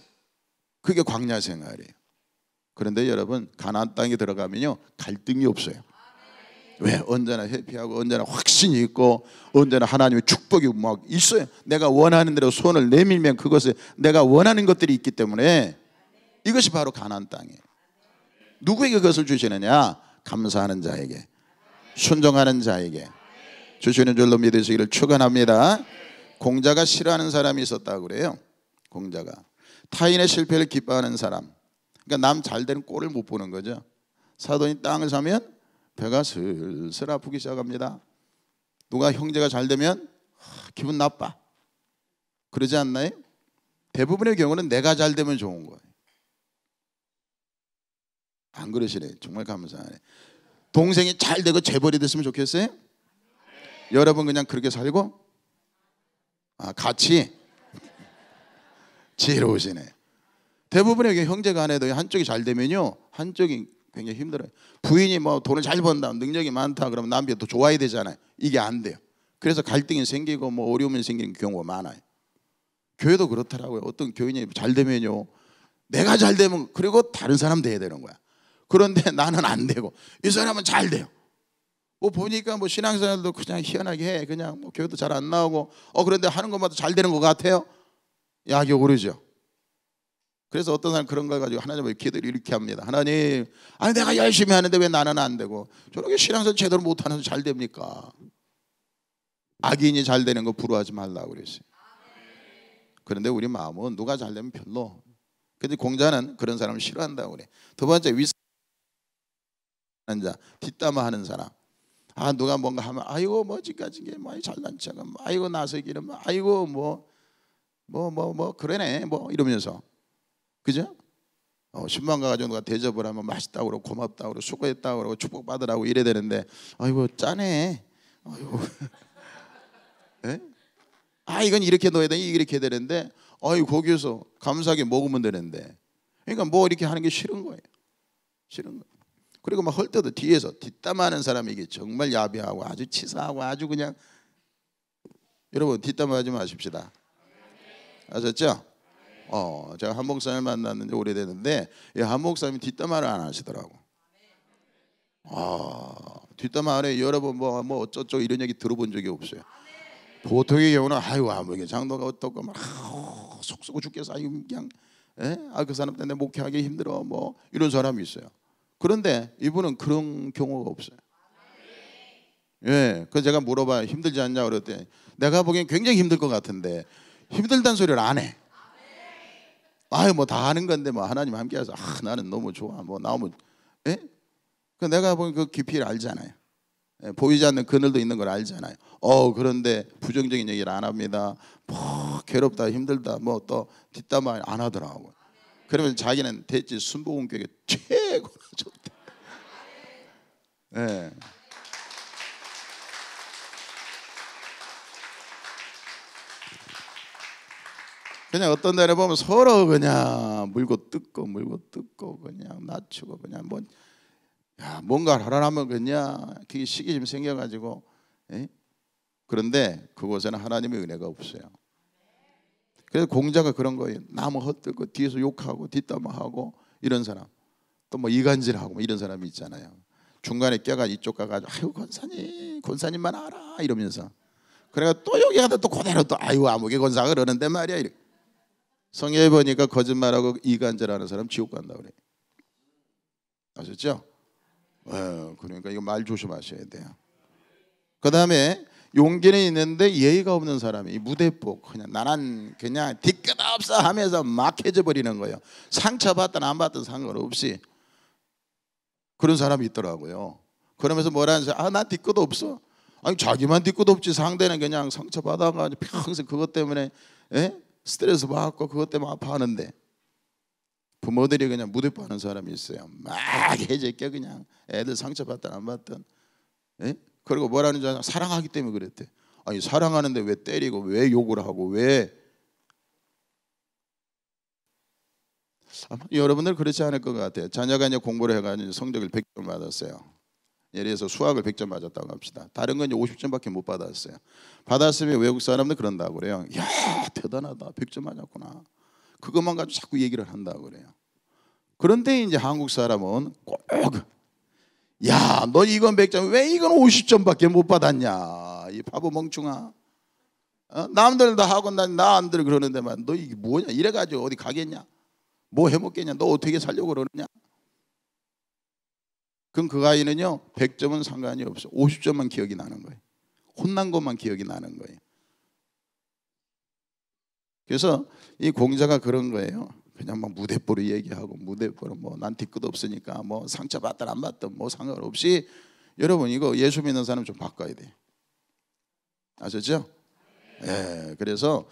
그게 광야 생활이에요. 그런데 여러분 가나안 땅에 들어가면요 갈등이 없어요. 왜? 언제나 해피하고 언제나 확신이 있고 언제나 하나님의 축복이 막 있어요. 내가 원하는 대로 손을 내밀면 그것에 내가 원하는 것들이 있기 때문에 이것이 바로 가나안 땅이에요. 누구에게 그것을 주시느냐? 감사하는 자에게, 순종하는 자에게 주시는 줄로 믿으시기를 축원합니다. 공자가 싫어하는 사람이 있었다고 그래요. 공자가 타인의 실패를 기뻐하는 사람, 그러니까 남 잘 되는 꼴을 못 보는 거죠. 사돈이 땅을 사면 배가 슬슬 아프기 시작합니다. 누가 형제가 잘 되면 기분 나빠. 그러지 않나요? 대부분의 경우는 내가 잘 되면 좋은 거예요. 안 그러시네. 정말 감사하네. 동생이 잘 되고 재벌이 됐으면 좋겠어요? 여러분 그냥 그렇게 살고 같이 지혜로우시네. 대부분의 형제간에도 한쪽이 잘 되면요 한쪽이 굉장히 힘들어요. 부인이 뭐 돈을 잘 번다, 능력이 많다 그러면 남편이 더 좋아야 되잖아요. 이게 안 돼요. 그래서 갈등이 생기고 뭐 어려움이 생기는 경우가 많아요. 교회도 그렇더라고요. 어떤 교인이 잘 되면요 내가 잘 되면 그리고 다른 사람 돼야 되는 거야. 그런데 나는 안 되고 이 사람은 잘 돼요. 뭐 보니까 뭐 신앙생활도 그냥 희한하게 해. 그냥 뭐 교회도 잘 안 나오고 그런데 하는 것마다 잘 되는 것 같아요. 약이 오르죠. 그래서 어떤 사람 그런 걸 가지고 하나님을 기도를 이렇게 합니다. 하나님, 아니 내가 열심히 하는데 왜 나는 안 되고 저렇게 신앙생활 제대로 못하는 잘 됩니까? 악인이 잘 되는 거 부러워하지 말라고 그랬어요. 그런데 우리 마음은 누가 잘 되면 별로. 근데 공자는 그런 사람을 싫어한다고 그래. 두 번째 위선하는 자, 뒷담화하는 사람. 누가 뭔가 하면 아이고 뭐지까지 게 뭐 잘난 척은 아이고 나서기는 뭐 아이고 뭐 그러네 뭐 이러면서 그죠? 10만 가가지고 누가 대접을 하면 맛있다고 그러고 고맙다고 그러고 수고했다고 그러고 축복받으라고 이래야 되는데 아이고 짜네. 아이고 에? 이건 이렇게 넣어야 돼 이렇게 해야 되는데 거기에서 감사하게 먹으면 되는데 그러니까 뭐 이렇게 하는 게 싫은 거예요. 싫은 거예요. 그리고 막 할 때도 뒤에서 뒷담화하는 사람이 이게 정말 야비하고 아주 치사하고 아주 그냥 여러분 뒷담화하지 마십시다. 아셨죠? 제가 한 목사님을 만났는 지 오래됐는데 한 목사님이 뒷담화를 안 하시더라고. 뒷담화를 여러 번 뭐 어쩌고 이런 얘기 들어본 적이 없어요. 보통의 경우는 이게 장로가 어떻고 막 속 썩어 죽겠어. 그냥 그 사람 때문에 목회하기 힘들어 뭐 이런 사람이 있어요. 그런데 이분은 그런 경우가 없어요. 그래서 제가 물어봐요. 힘들지 않냐 그랬더니 내가 보기엔 굉장히 힘들 것 같은데 힘들다는 소리를 안 해. 뭐 다 하는 건데 뭐 하나님 함께해서 나는 너무 좋아 뭐 나오면 그 내가 보면 그 깊이를 알잖아요. 보이지 않는 그늘도 있는 걸 알잖아요. 그런데 부정적인 얘기를 안 합니다. 뭐 괴롭다 힘들다 뭐 또 뒷담화 안 하더라고요. 그러면 자기는 대체 순복음교회 최고로 좋다. 그냥 어떤 데를 보면 서로 그냥 물고 뜯고 그냥 낮추고 그냥 뭔가를 하려면 그냥 그게 시기심 생겨가지고 그런데 그곳에는 하나님의 은혜가 없어요. 그래서 공자가 그런 거예요. 남을 헛들고 뒤에서 욕하고 뒷담화하고 이런 사람 또 뭐 이간질하고 뭐 이런 사람이 있잖아요. 중간에 껴가 이쪽 가가지고 권사님만 알아 이러면서 그래가 또 여기 가다 또 그대로 또 아무개 권사가 그러는데 말이야 이렇게. 성경에 보니까 거짓말하고 이간질하는 사람 지옥 간다 그래. 아셨죠? 그러니까 이거 말 조심하셔야 돼요. 그 다음에 용기는 있는데 예의가 없는 사람이 무대뽀 나는 그냥 뒤끝 없어 하면서 막 해져 버리는 거예요. 상처받든 안 받든 상관없이 그런 사람이 있더라고요. 그러면서 뭐라는 사람 난 뒤끝 없어. 자기만 뒤끝 없지 상대는 그냥 상처받아가지고 평생 그것 때문에 스트레스 받고 그것 때문에 아파하는데 부모들이 그냥 무대뽀 하는 사람이 있어요. 막 해제껴 그냥 애들 상처받든 안 받든 그리고 뭐라는 줄 아냐? 사랑하기 때문에 그랬대. 사랑하는데 왜 때리고 왜 욕을 하고 왜 여러분들 그렇지 않을 것 같아요. 자녀가 이제 공부를 해가지고 성적을 100점 받았어요. 예를 들어서 수학을 100점 맞았다고 합시다. 다른 건 이제 50점밖에 못 받았어요. 받았으면 외국 사람들 그런다고 그래요. 야 대단하다 100점 맞았구나. 그것만 가지고 자꾸 얘기를 한다고 그래요. 그런데 이제 한국 사람은 꼭 야, 너 이건 100점 왜 이건 50점밖에 못 받았냐 이 바보 멍충아. 남들 다 하고 나 안 들 그러는데만 너 이게 뭐냐 이래가지고 어디 가겠냐 뭐 해먹겠냐 너 어떻게 살려고 그러느냐. 그럼 그 아이는요 100점은 상관이 없어. 50점만 기억이 나는 거예요. 혼난 것만 기억이 나는 거예요. 그래서 이 공자가 그런 거예요. 그냥 막 무대뽀로 얘기하고 무대뽀로 뭐 난 뒤끝 없으니까 뭐 상처 받든 안 받든 뭐 상관없이 여러분 이거 예수 믿는 사람 좀 바꿔야 돼. 아셨죠? 그래서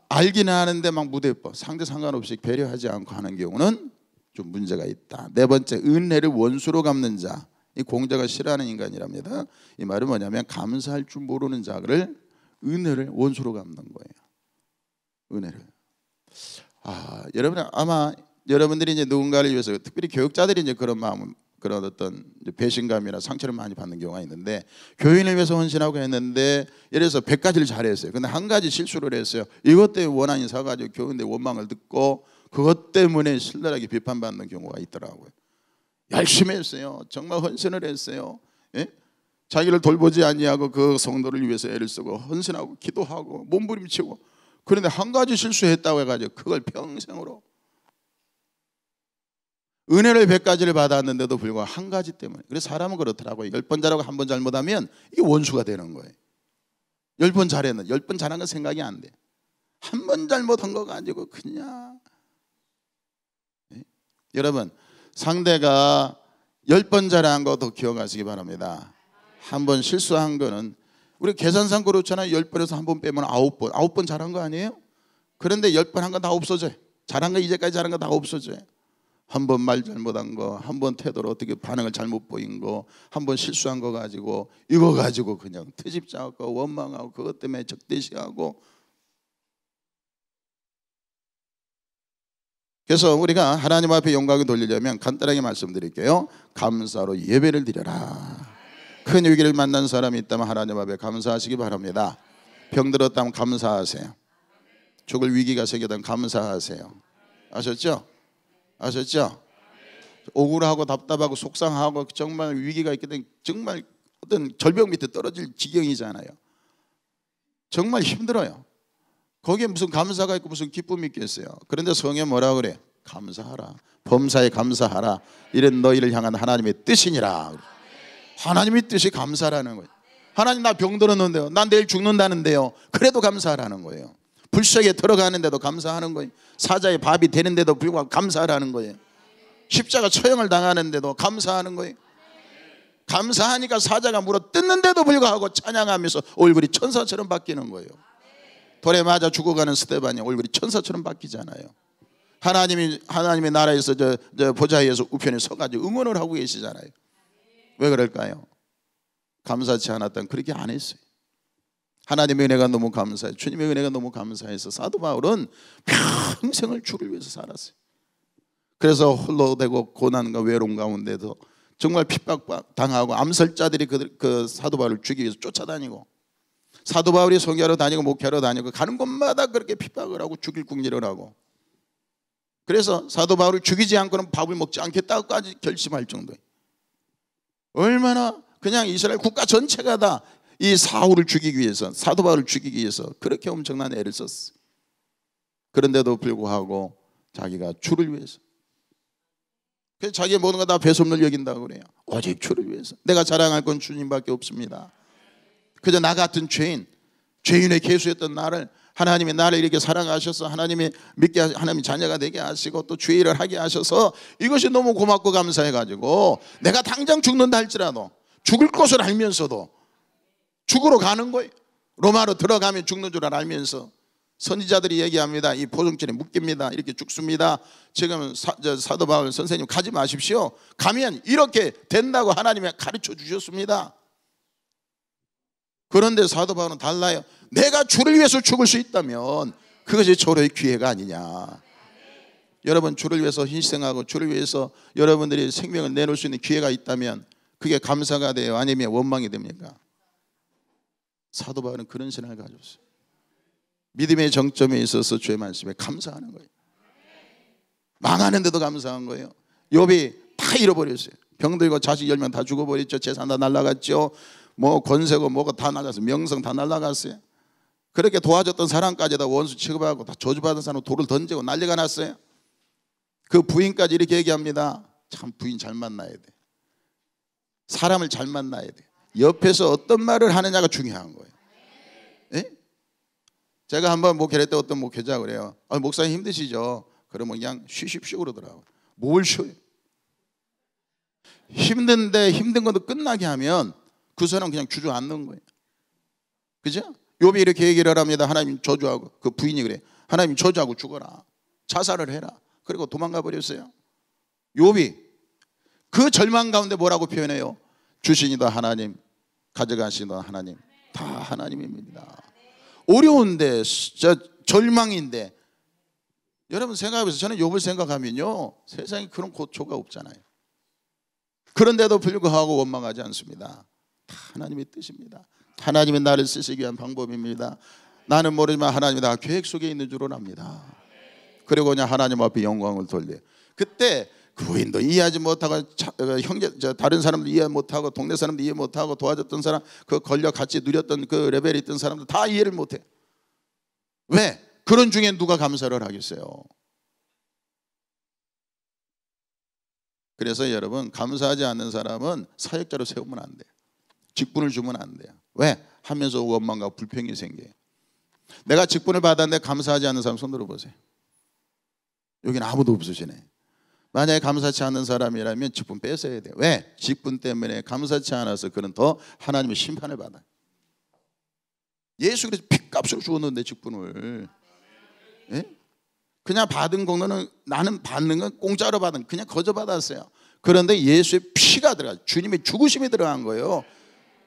알기는 하는데 막 무대뽀 상대 상관없이 배려하지 않고 하는 경우는 좀 문제가 있다. 네 번째 은혜를 원수로 갚는 자. 이 공자가 싫어하는 인간이랍니다. 이 말은 뭐냐면 감사할 줄 모르는 자를 은혜를 원수로 갚는 거예요. 은혜를. 여러분 아마 여러분들이 이제 누군가를 위해서, 특별히 교육자들이 이제 그런 마음, 그런 어떤 배신감이나 상처를 많이 받는 경우가 있는데, 교인을 위해서 헌신하고 했는데 예를 들어서 100가지를 잘했어요. 근데 한 가지 실수를 했어요. 이것 때문에 원한이 사가지고 교인들 원망을 듣고 그것 때문에 신랄하게 비판받는 경우가 있더라고요. 열심히 했어요. 정말 헌신을 했어요. 예? 자기를 돌보지 아니하고 그 성도를 위해서 애를 쓰고 헌신하고 기도하고 몸부림치고, 그런데 한 가지 실수했다고 해가지고 그걸 평생으로, 은혜를 100가지를 받았는데도 불구하고 한 가지 때문에. 그래서 사람은 그렇더라고요. 10번 잘하고 한 번 잘못하면 이게 원수가 되는 거예요. 10번 잘했는데 10번 잘한 건 생각이 안 돼. 한 번 잘못한 거 가지고 그냥. 여러분, 상대가 10번 잘한 것도 기억하시기 바랍니다. 한 번 실수한 거는, 우리 계산상 그렇잖아요. 10번에서 한 번 빼면 9번. 9번 잘한 거 아니에요? 그런데 10번 한 건 다 없어져요. 잘한 거, 이제까지 잘한 거 다 없어져요. 한 번 말 잘못한 거, 한 번 태도로 어떻게 반응을 잘못 보인 거, 한 번 실수한 거 가지고, 이거 가지고 그냥 트집잡고 원망하고 그것 때문에 적대시하고. 그래서 우리가 하나님 앞에 영광을 돌리려면 간단하게 말씀드릴게요. 감사로 예배를 드려라. 큰 위기를 만난 사람이 있다면 하나님 앞에 감사하시기 바랍니다. 병들었다면 감사하세요. 죽을 위기가 생기다면 감사하세요. 아셨죠? 아셨죠? 억울하고 답답하고 속상하고 정말 위기가 있게 되면 정말 어떤 절벽 밑에 떨어질 지경이잖아요. 정말 힘들어요. 거기에 무슨 감사가 있고 무슨 기쁨이 있겠어요. 그런데 성경에 뭐라 그래? 감사하라. 범사에 감사하라. 이런 너희를 향한 하나님의 뜻이니라. 하나님의 뜻이 감사라는 거예요. 하나님, 나 병들었는데요, 난 내일 죽는다는데요, 그래도 감사하라는 거예요. 불쌍하게 들어가는데도 감사하는 거예요. 사자의 밥이 되는데도 불구하고 감사하라는 거예요. 십자가 처형을 당하는데도 감사하는 거예요. 감사하니까 사자가 물어 뜯는데도 불구하고 찬양하면서 얼굴이 천사처럼 바뀌는 거예요. 돌에 맞아 죽어가는 스데반이 얼굴이 천사처럼 바뀌잖아요. 하나님의 나라에서 저 보좌에서 우편에 서가지고 응원을 하고 계시잖아요. 왜 그럴까요? 감사치 않았다면 그렇게 안 했어요. 하나님의 은혜가 너무 감사해요. 주님의 은혜가 너무 감사해서 사도 바울은 평생을 주를 위해서 살았어요. 그래서 홀로 되고 고난과 외로움 가운데도 정말 핍박당하고 암살자들이 그 사도 바울을 죽이기 위해서 쫓아다니고, 사도 바울이 선교하러 다니고 목회하러 다니고 가는 곳마다 그렇게 핍박을 하고 죽일 궁리를 하고, 그래서 사도 바울을 죽이지 않고는 밥을 먹지 않겠다고까지 결심할 정도예요. 얼마나 그냥 이스라엘 국가 전체가 다 이 사울을 죽이기 위해서, 사도 바울을 죽이기 위해서 그렇게 엄청난 애를 썼어요. 그런데도 불구하고 자기가 주를 위해서, 그래서 자기의 모든 거 다 배설물 여긴다고 그래요. 오직 주를 위해서. 내가 자랑할 건 주님밖에 없습니다. 그저 나 같은 죄인의 개수였던 나를, 하나님이 나를 이렇게 사랑하셔서 하나님이 믿게, 하나님 자녀가 되게 하시고 또 주의 일을 하게 하셔서 이것이 너무 고맙고 감사해가지고 내가 당장 죽는다 할지라도 죽을 것을 알면서도 죽으러 가는 거예요. 로마로 들어가면 죽는 줄 알면서. 선지자들이 얘기합니다. 이 포종줄에 묶입니다. 이렇게 죽습니다. 지금 사도 바울 선생님 가지 마십시오. 가면 이렇게 된다고 하나님이 가르쳐 주셨습니다. 그런데 사도 바울은 달라요. 내가 주를 위해서 죽을 수 있다면 그것이 저로의 기회가 아니냐. 여러분, 주를 위해서 희생하고 주를 위해서 여러분들이 생명을 내놓을 수 있는 기회가 있다면 그게 감사가 돼요? 아니면 원망이 됩니까? 사도 바울은 그런 신앙을 가졌어요. 믿음의 정점에 있어서 주의 말씀에 감사하는 거예요. 망하는데도 감사한 거예요. 욥이 다 잃어버렸어요. 병들고 자식 10명 다 죽어버렸죠. 재산 다 날라갔죠. 뭐 권세고 뭐가 다 날라갔어요. 명성 다 날라갔어요. 그렇게 도와줬던 사람까지 다 원수 취급하고 다 저주받은 사람 돌을 던지고 난리가 났어요. 그 부인까지 이렇게 얘기합니다. 참, 부인 잘 만나야 돼. 사람을 잘 만나야 돼. 옆에서 어떤 말을 하느냐가 중요한 거예요. 예? 제가 한번 목회할 때 어떤 목회자 그래요. 목사님 힘드시죠? 그러면 그냥 쉬십시오 그러더라고요. 뭘 쉬어요? 힘든데 힘든 것도 끝나게 하면 그 사람 그냥 주저앉는 거예요. 그죠? 욥이 이렇게 얘기를 합니다. 하나님 저주하고, 그 부인이 그래. 하나님 저주하고 죽어라. 자살을 해라. 그리고 도망가 버렸어요. 욥이 그 절망 가운데 뭐라고 표현해요? 주시니다 하나님, 가져가시니다 하나님, 다 하나님입니다. 어려운데, 절망인데. 여러분 생각해보세요. 저는 욥을 생각하면요, 세상에 그런 고초가 없잖아요. 그런데도 불구하고 원망하지 않습니다. 다 하나님의 뜻입니다. 하나님이 나를 쓰시기 위한 방법입니다. 나는 모르지만 하나님이 다 계획 속에 있는 줄은 압니다. 그리고 그냥 하나님 앞에 영광을 돌려요. 그때 부인도 이해하지 못하고, 형제, 다른 사람도 이해 못하고, 동네 사람도 이해 못하고, 도와줬던 사람, 그 권력 같이 누렸던 그 레벨이 있던 사람들 다 이해를 못해. 왜? 그런 중에 누가 감사를 하겠어요? 그래서 여러분, 감사하지 않는 사람은 사역자로 세우면 안 돼요. 직분을 주면 안 돼요. 왜? 하면서 원망과 불평이 생겨요. 내가 직분을 받았는데 감사하지 않는 사람 손 들어보세요. 여기는 아무도 없으시네. 만약에 감사치 않는 사람이라면 직분 뺏어야 돼요. 왜? 직분 때문에 감사치 않아서 그는 더 하나님의 심판을 받아요. 예수 그래서 핏값으로 주었는데 직분을, 예? 그냥 받은 공로는, 나는 받는 건 공짜로 받은, 그냥 거저 받았어요. 그런데 예수의 피가 들어가, 주님의 죽으심이 들어간 거예요.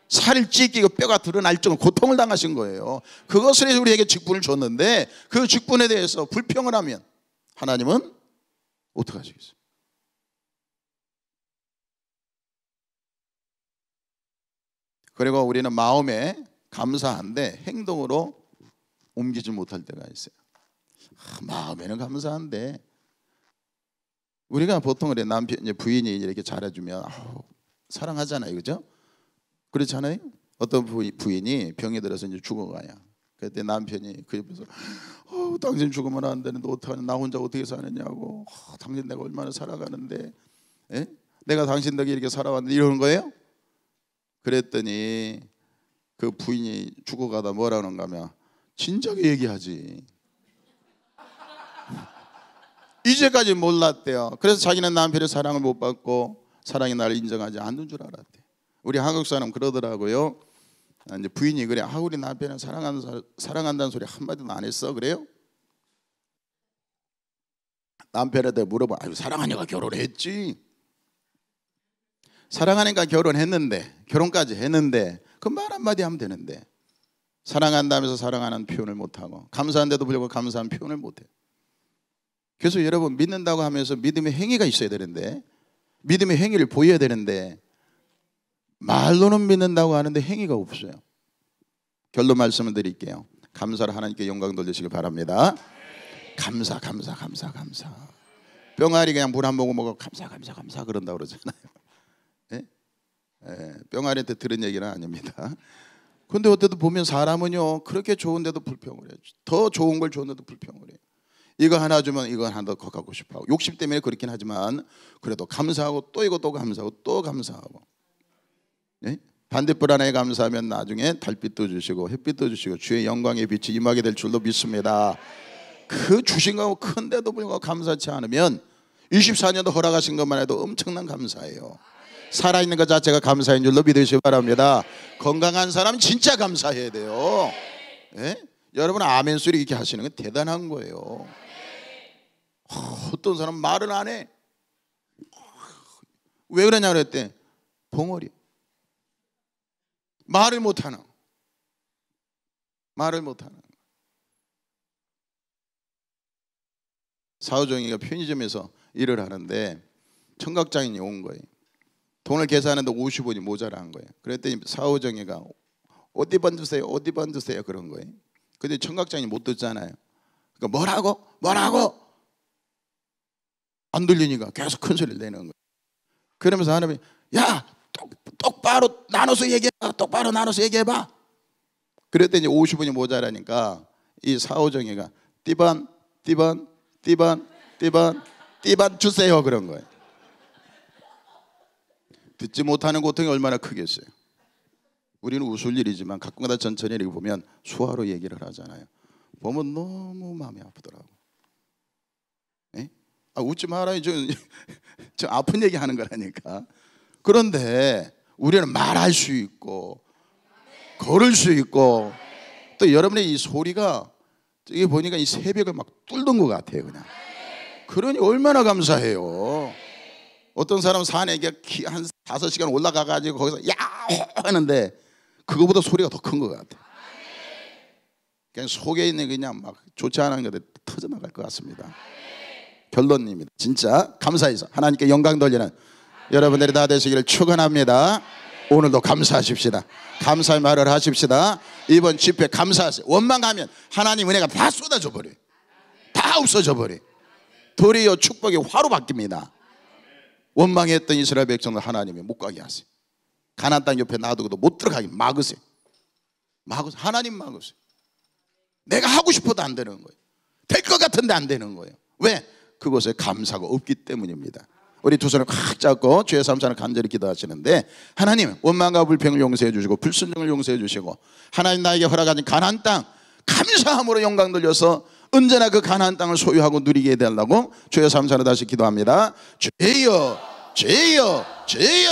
살을 찢기고 뼈가 드러날 정도로 고통을 당하신 거예요. 그것을 해서 우리에게 직분을 줬는데 그 직분에 대해서 불평을 하면 하나님은 어떻게 하시겠어요? 그리고 우리는 마음에 감사한데 행동으로 옮기지 못할 때가 있어요. 마음에는 감사한데, 우리가 보통 그래, 남편, 이제 부인이 이렇게 잘해주면 사랑하잖아요, 그죠? 그렇잖아요. 어떤 부인이 병이 들어서 이제 죽어가요. 그때 남편이 그 옆에서 당신 죽으면 안 되는데 어떡하냐, 나 혼자 어떻게 사느냐고, 당신 내가 얼마나 살아가는데, 에? 내가 당신 덕에 이렇게 살아왔는데 이러는 거예요. 그랬더니 그 부인이 죽어가다 뭐라 그런가 하면, 진작에 얘기하지. 이제까지 몰랐대요. 그래서 자기는 남편의 사랑을 못 받고 사랑이 나를 인정하지 않는 줄 알았대. 우리 한국 사람 그러더라고요. 이제 부인이 그래, 우리 남편은 사랑한다는 소리 한마디도 안 했어, 그래요? 남편한테 물어봐. 사랑하니까 결혼했지. 사랑하니까 결혼했는데, 결혼까지 했는데 그 말 한마디 하면 되는데, 사랑한다면서 사랑하는 표현을 못하고, 감사한데도 불구하고 감사한 표현을 못해. 그래서 여러분, 믿는다고 하면서 믿음의 행위가 있어야 되는데, 믿음의 행위를 보여야 되는데, 말로는 믿는다고 하는데 행위가 없어요. 결론 말씀을 드릴게요. 감사를 하나님께 영광 돌리시길 바랍니다. 감사. 뿅아리 그냥 물 한 모금 먹고 감사 그런다고 그러잖아요. 예? 예, 뿅아리한테 들은 얘기는 아닙니다. 근데 어때도 보면 사람은요, 그렇게 좋은데도 불평을 해요. 더 좋은 걸 줬는데도 불평을 해요. 이거 하나 주면 이거 하나 더 갖고 싶어 하고, 욕심 때문에 그렇긴 하지만 그래도 감사하고, 또 이거 또 감사하고, 또 감사하고. 예? 반딧불 하나에 감사하면 나중에 달빛도 주시고 햇빛도 주시고 주의 영광의 빛이 임하게 될 줄로 믿습니다. 그 주신 거 큰데도 불구하고 감사치 않으면 24년도 허락하신 것만 해도 엄청난 감사예요. 살아있는 것 자체가 감사인 줄로 믿으시기 바랍니다. 건강한 사람은 진짜 감사해야 돼요. 예? 여러분 아멘 소리 이렇게 하시는 건 대단한 거예요. 어떤 사람은 말을 안 해. 왜 그러냐 그랬대. 벙어리. 말을 못하는. 사오정이가 편의점에서 일을 하는데 청각장애인이 온 거예요. 돈을 계산하는데 50원이 모자란 거예요. 그랬더니 사오정이가 어디 번주세요 그런 거예요. 근데 청각장애인이 못 듣잖아요. 그러니까 뭐라고 안 들리니까 계속 큰 소리를 내는 거예요. 그러면서 하나님이, 야, 똑바로 나눠서 얘기해봐. 그랬더니 50원이 모자라니까 이 사오정이가 띠반 주세요 그런 거예요. 듣지 못하는 고통이 얼마나 크겠어요. 우리는 웃을 일이지만 가끔가다 천천히 이렇게 보면 수화로 얘기를 하잖아요. 보면 너무 마음이 아프더라고. 에? 웃지 말아요. 저 아픈 얘기 하는 거라니까. 그런데 우리는 말할 수 있고 걸을 수 있고, 또 여러분의 이 소리가 이게 보니까 이 새벽을 막 뚫는 것 같아요. 그냥. 그러니 얼마나 감사해요. 어떤 사람은 산에 한 5시간 올라가가지고 거기서 야 하는데 그거보다 소리가 더 큰 것 같아요. 그냥 속에 있는 그냥 막 좋지 않은 것들 터져나갈 것 같습니다. 결론입니다. 진짜 감사해서 하나님께 영광 돌리는 여러분들이 다 되시기를 축원합니다. 오늘도 감사하십시다. 감사의 말을 하십시다. 이번 집회 감사하세요. 원망하면 하나님 은혜가 다 쏟아져 버려요. 다 없어져 버려요. 도리어 축복이 화로 바뀝니다. 원망했던 이스라엘 백성들 하나님이 못 가게 하세요. 가나안 땅 옆에 놔두고도 못 들어가게 막으세요. 하나님 막으세요. 내가 하고 싶어도 안 되는 거예요. 될 것 같은데 안 되는 거예요. 왜? 그곳에 감사가 없기 때문입니다. 우리 두 손을 꽉 잡고 주의 삼찬을 간절히 기도하시는데, 하나님 원망과 불평을 용서해 주시고 불순종을 용서해 주시고 하나님 나에게 허락하신 가나안 땅 감사함으로 영광 돌려서 언제나 그 가나안 땅을 소유하고 누리게 해달라고 주의 삼찬을 다시 기도합니다. 주여 주여 주여